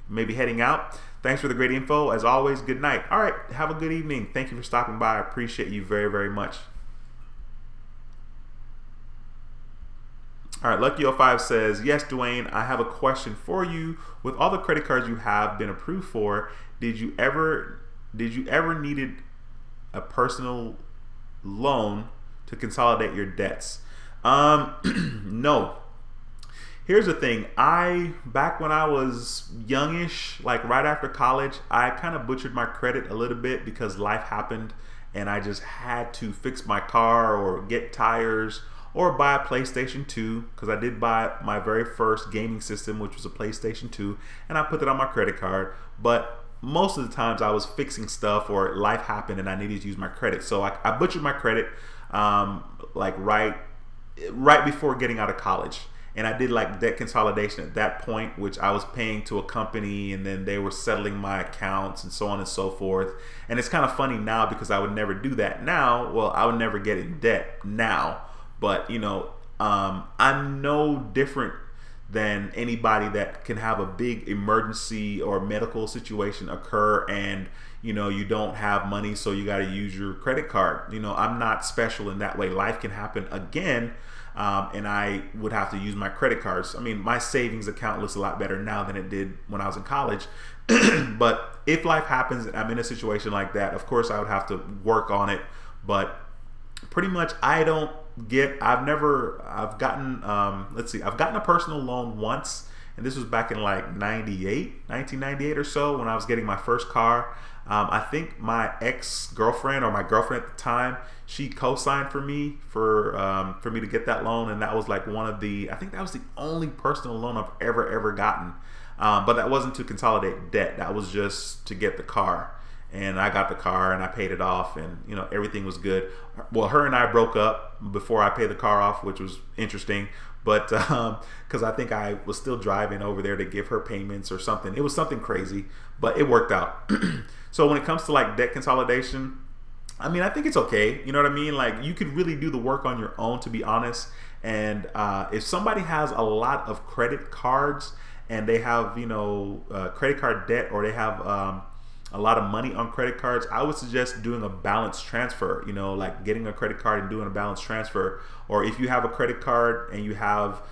maybe heading out. Thanks for the great info. As always, good night. All right, have a good evening. Thank you for stopping by. I appreciate you very, very much. All right, Lucky05 says, yes, Dwayne, I have a question for you. With all the credit cards you have been approved for, did you ever needed a personal loan to consolidate your debts? No. Here's the thing. Back when I was youngish, like right after college, I kind of butchered my credit a little bit because life happened and I just had to fix my car or get tires or buy a PlayStation 2, because I did buy my very first gaming system, which was a PlayStation 2, and I put that on my credit card. But most of the times I was fixing stuff or life happened and I needed to use my credit. So I butchered my credit like right before getting out of college. And I did like debt consolidation at that point, which I was paying to a company and then they were settling my accounts and so on and so forth. And it's kind of funny now because I would never do that now. Well, I would never get in debt now. But, you know, I'm no different than anybody that can have a big emergency or medical situation occur and, you know, you don't have money, so you got to use your credit card. You know, I'm not special in that way. Life can happen again, and I would have to use my credit cards. I mean, my savings account looks a lot better now than it did when I was in college. But if life happens and I'm in a situation like that, of course I would have to work on it. But pretty much I've gotten a personal loan once, and this was back in like 1998 or so, when I was getting my first car. I think my ex-girlfriend, or my girlfriend at the time, she co-signed for me for me to get that loan, and that was like I think that was the only personal loan I've ever gotten. But that wasn't to consolidate debt. That was just to get the car. And I got the car and I paid it off, and you know, everything was good. Well, her and I broke up before I paid the car off, which was interesting. But because I think I was still driving over there to give her payments or something. It was something crazy, but it worked out. So when it comes to like debt consolidation, I mean, I think it's okay. You know what I mean? Like, you could really do the work on your own, to be honest. And if somebody has a lot of credit cards and they have, you know, credit card debt, or they have a lot of money on credit cards, I would suggest doing a balance transfer, you know, like getting a credit card and doing a balance transfer. Or if you have a credit card and you have,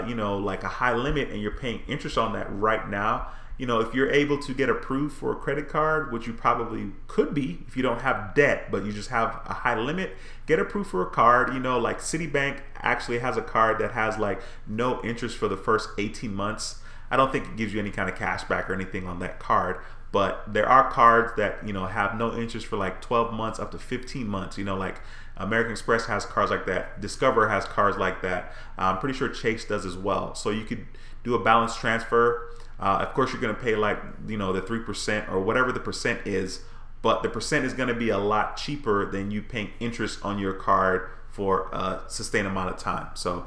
you know, like a high limit and you're paying interest on that right now, you know, if you're able to get approved for a credit card, which you probably could be if you don't have debt, but you just have a high limit, get approved for a card. You know, like Citibank actually has a card that has like no interest for the first 18 months. I don't think it gives you any kind of cash back or anything on that card. But there are cards that, you know, have no interest for like 12 months up to 15 months. You know, like American Express has cards like that. Discover has cards like that. I'm pretty sure Chase does as well. So you could do a balance transfer. Of course, you're going to pay like, you know, the 3% or whatever the percent is. But the percent is going to be a lot cheaper than you paying interest on your card for a sustained amount of time. So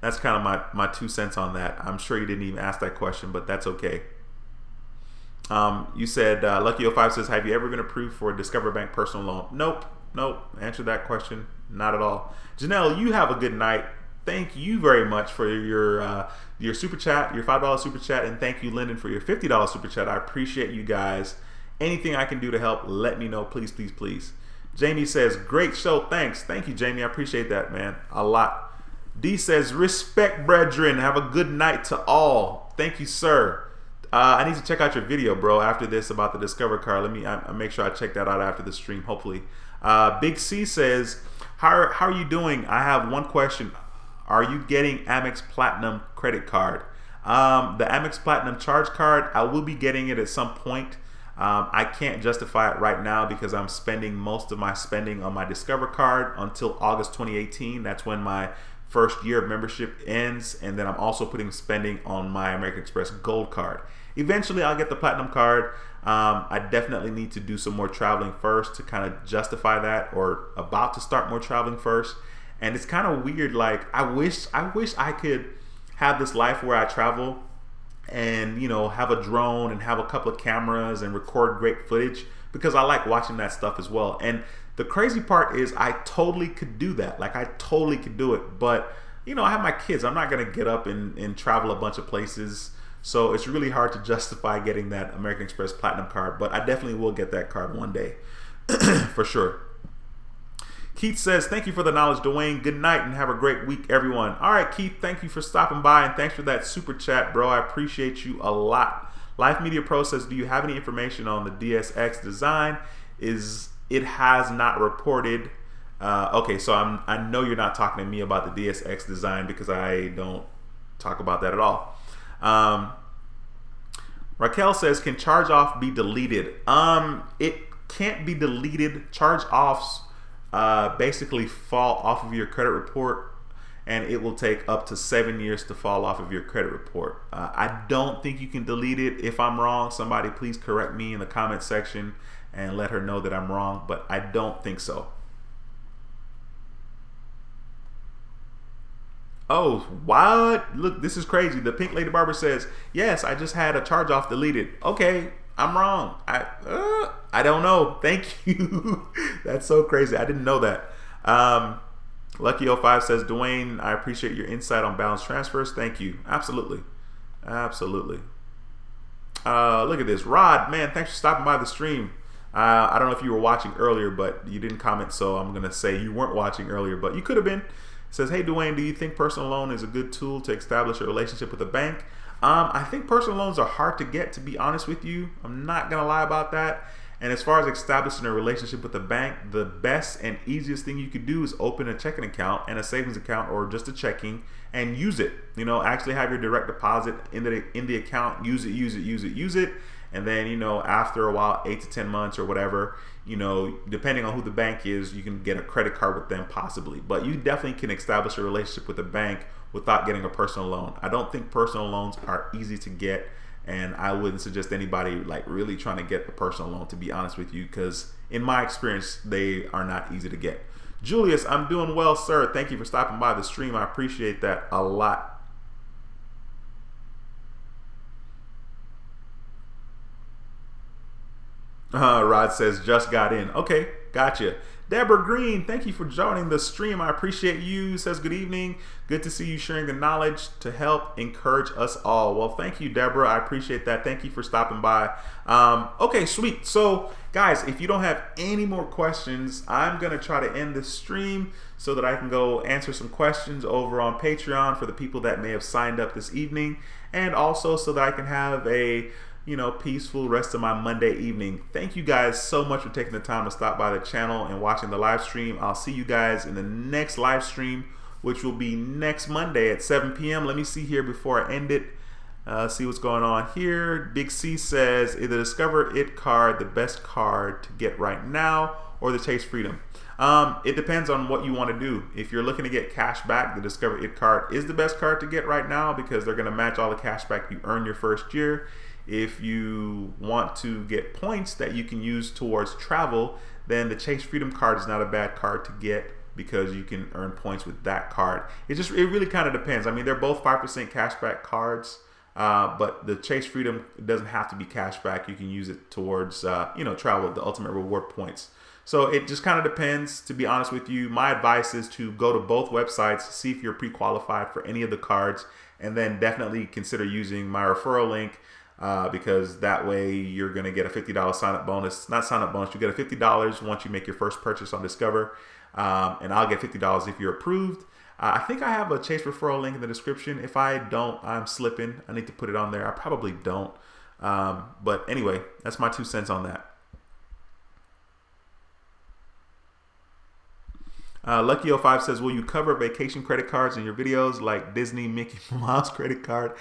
that's kind of my 2 cents on that. I'm sure you didn't even ask that question, but that's okay. You said Lucky05 says, have you ever been approved for a Discover Bank personal loan? Nope. Answer that question. Not at all. Janelle, you have a good night. Thank you very much for your super chat, your $5 super chat, and thank you, Lyndon, for your $50 super chat. I appreciate you guys. Anything I can do to help, let me know, please, please, please. Jamie says, great show, thanks. Thank you, Jamie. I appreciate that, man, a lot. D says, respect, brethren. Have a good night to all. Thank you, sir. I need to check out your video, bro, after this about the Discover card. Let me make sure I check that out after the stream, hopefully. Big C says, how are you doing? I have one question. Are you getting Amex Platinum credit card? The Amex Platinum charge card, I will be getting it at some point. I can't justify it right now because I'm spending most of my spending on my Discover card until August 2018. That's when my first year of membership ends, and then I'm also putting spending on my American Express Gold card. Eventually, I'll get the Platinum card. I definitely need to do some more traveling first to kind of justify that, or about to start more traveling first. And it's kind of weird. Like, I wish I could have this life where I travel and, you know, have a drone and have a couple of cameras and record great footage, because I like watching that stuff as well. And the crazy part is I totally could do that. Like, I totally could do it. But, you know, I have my kids. I'm not going to get up and travel a bunch of places. So it's really hard to justify getting that American Express Platinum card. But I definitely will get that card one day for sure. Keith says, thank you for the knowledge, Dwayne. Good night and have a great week, everyone. All right, Keith, thank you for stopping by, and thanks for that super chat, bro. I appreciate you a lot. Life Media Pro says, do you have any information on the DSX design? It has not reported. Okay, so I know you're not talking to me about the DSX design, because I don't talk about that at all. Raquel says, can charge off be deleted? It can't be deleted. Charge offs basically fall off of your credit report, and it will take up to 7 years to fall off of your credit report. I don't think you can delete it. If I'm wrong, somebody please correct me in the comment section and let her know that I'm wrong, but I don't think so. Oh, what? Look, this is crazy. The Pink Lady Barber says, yes, I just had a charge off deleted. Okay, I'm wrong. I don't know. Thank you. That's so crazy. I didn't know that. Lucky05 says, Dwayne, I appreciate your insight on balance transfers. Thank you. Absolutely. Absolutely. Look at this. Rod, man, thanks for stopping by the stream. I don't know if you were watching earlier, but you didn't comment, so I'm going to say you weren't watching earlier, but you could have been. It says, hey, Dwayne, do you think personal loan is a good tool to establish a relationship with a bank? I think personal loans are hard to get, to be honest with you. I'm not going to lie about that. And as far as establishing a relationship with a bank, the best and easiest thing you could do is open a checking account and a savings account, or just a checking, and use it. You know, actually have your direct deposit in the account, use it. And then, you know, after a while, 8 to 10 months or whatever, you know, depending on who the bank is, you can get a credit card with them possibly. But you definitely can establish a relationship with a bank without getting a personal loan. I don't think personal loans are easy to get, and I wouldn't suggest anybody like really trying to get a personal loan, to be honest with you, because in my experience, they are not easy to get. Julius, I'm doing well, sir. Thank you for stopping by the stream. I appreciate that a lot. Rod says, just got in. Okay, gotcha. Deborah Green, thank you for joining the stream. I appreciate you. Says, good evening. Good to see you sharing the knowledge to help encourage us all. Well, thank you, Deborah. I appreciate that. Thank you for stopping by. Okay, sweet. So, guys, if you don't have any more questions, I'm going to try to end this stream so that I can go answer some questions over on Patreon for the people that may have signed up this evening, and also so that I can have a peaceful rest of my Monday evening. Thank you guys so much for taking the time to stop by the channel and watching the live stream. I'll see you guys in the next live stream, which will be next Monday at 7 p.m. Let me see here before I end it. See what's going on here. Big C says, is the Discover It card the best card to get right now, or the Chase Freedom? It depends on what you want to do. If you're looking to get cash back, the Discover It card is the best card to get right now, because they're going to match all the cash back you earn your first year. If you want to get points that you can use towards travel, then the Chase Freedom card is not a bad card to get, because you can earn points with that card. It really kind of depends. I mean, they're both 5% cashback cards. But the Chase Freedom doesn't have to be cash back. You can use it towards, travel, the ultimate reward points. So it just kind of depends. To be honest with you, my advice is to go to both websites, see if you're pre-qualified for any of the cards, and then definitely consider using my referral link, because that way you're going to get a $50 sign-up bonus. Not sign-up bonus, you get a $50 once you make your first purchase on Discover, and I'll get $50 if you're approved. I think I have a Chase referral link in the description. If I don't, I'm slipping. I need to put it on there. I probably don't. But anyway, that's my 2 cents on that. Lucky05 says, will you cover vacation credit cards in your videos like Disney, Mickey Mouse credit card?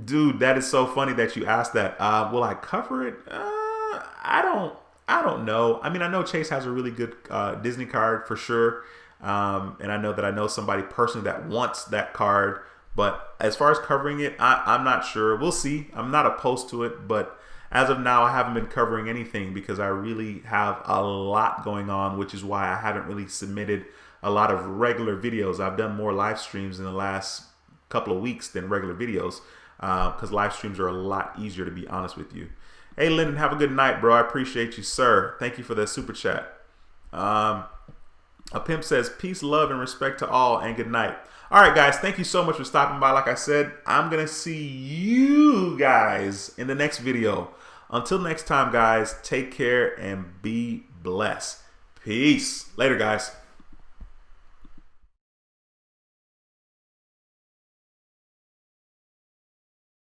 Dude, that is so funny that you asked that. Will I cover it? I don't know. I mean, I know Chase has a really good Disney card for sure. And I know somebody personally that wants that card. But as far as covering it, I'm not sure. We'll see. I'm not opposed to it, but as of now, I haven't been covering anything because I really have a lot going on, which is why I haven't really submitted a lot of regular videos. I've done more live streams in the last couple of weeks than regular videos, because live streams are a lot easier, to be honest with you. Hey, Lyndon, have a good night, bro. I appreciate you, sir. Thank you for the super chat. A Pimp says, peace, love, and respect to all, and good night. All right, guys, thank you so much for stopping by. Like I said, I'm going to see you guys in the next video. Until next time, guys, take care and be blessed. Peace. Later, guys.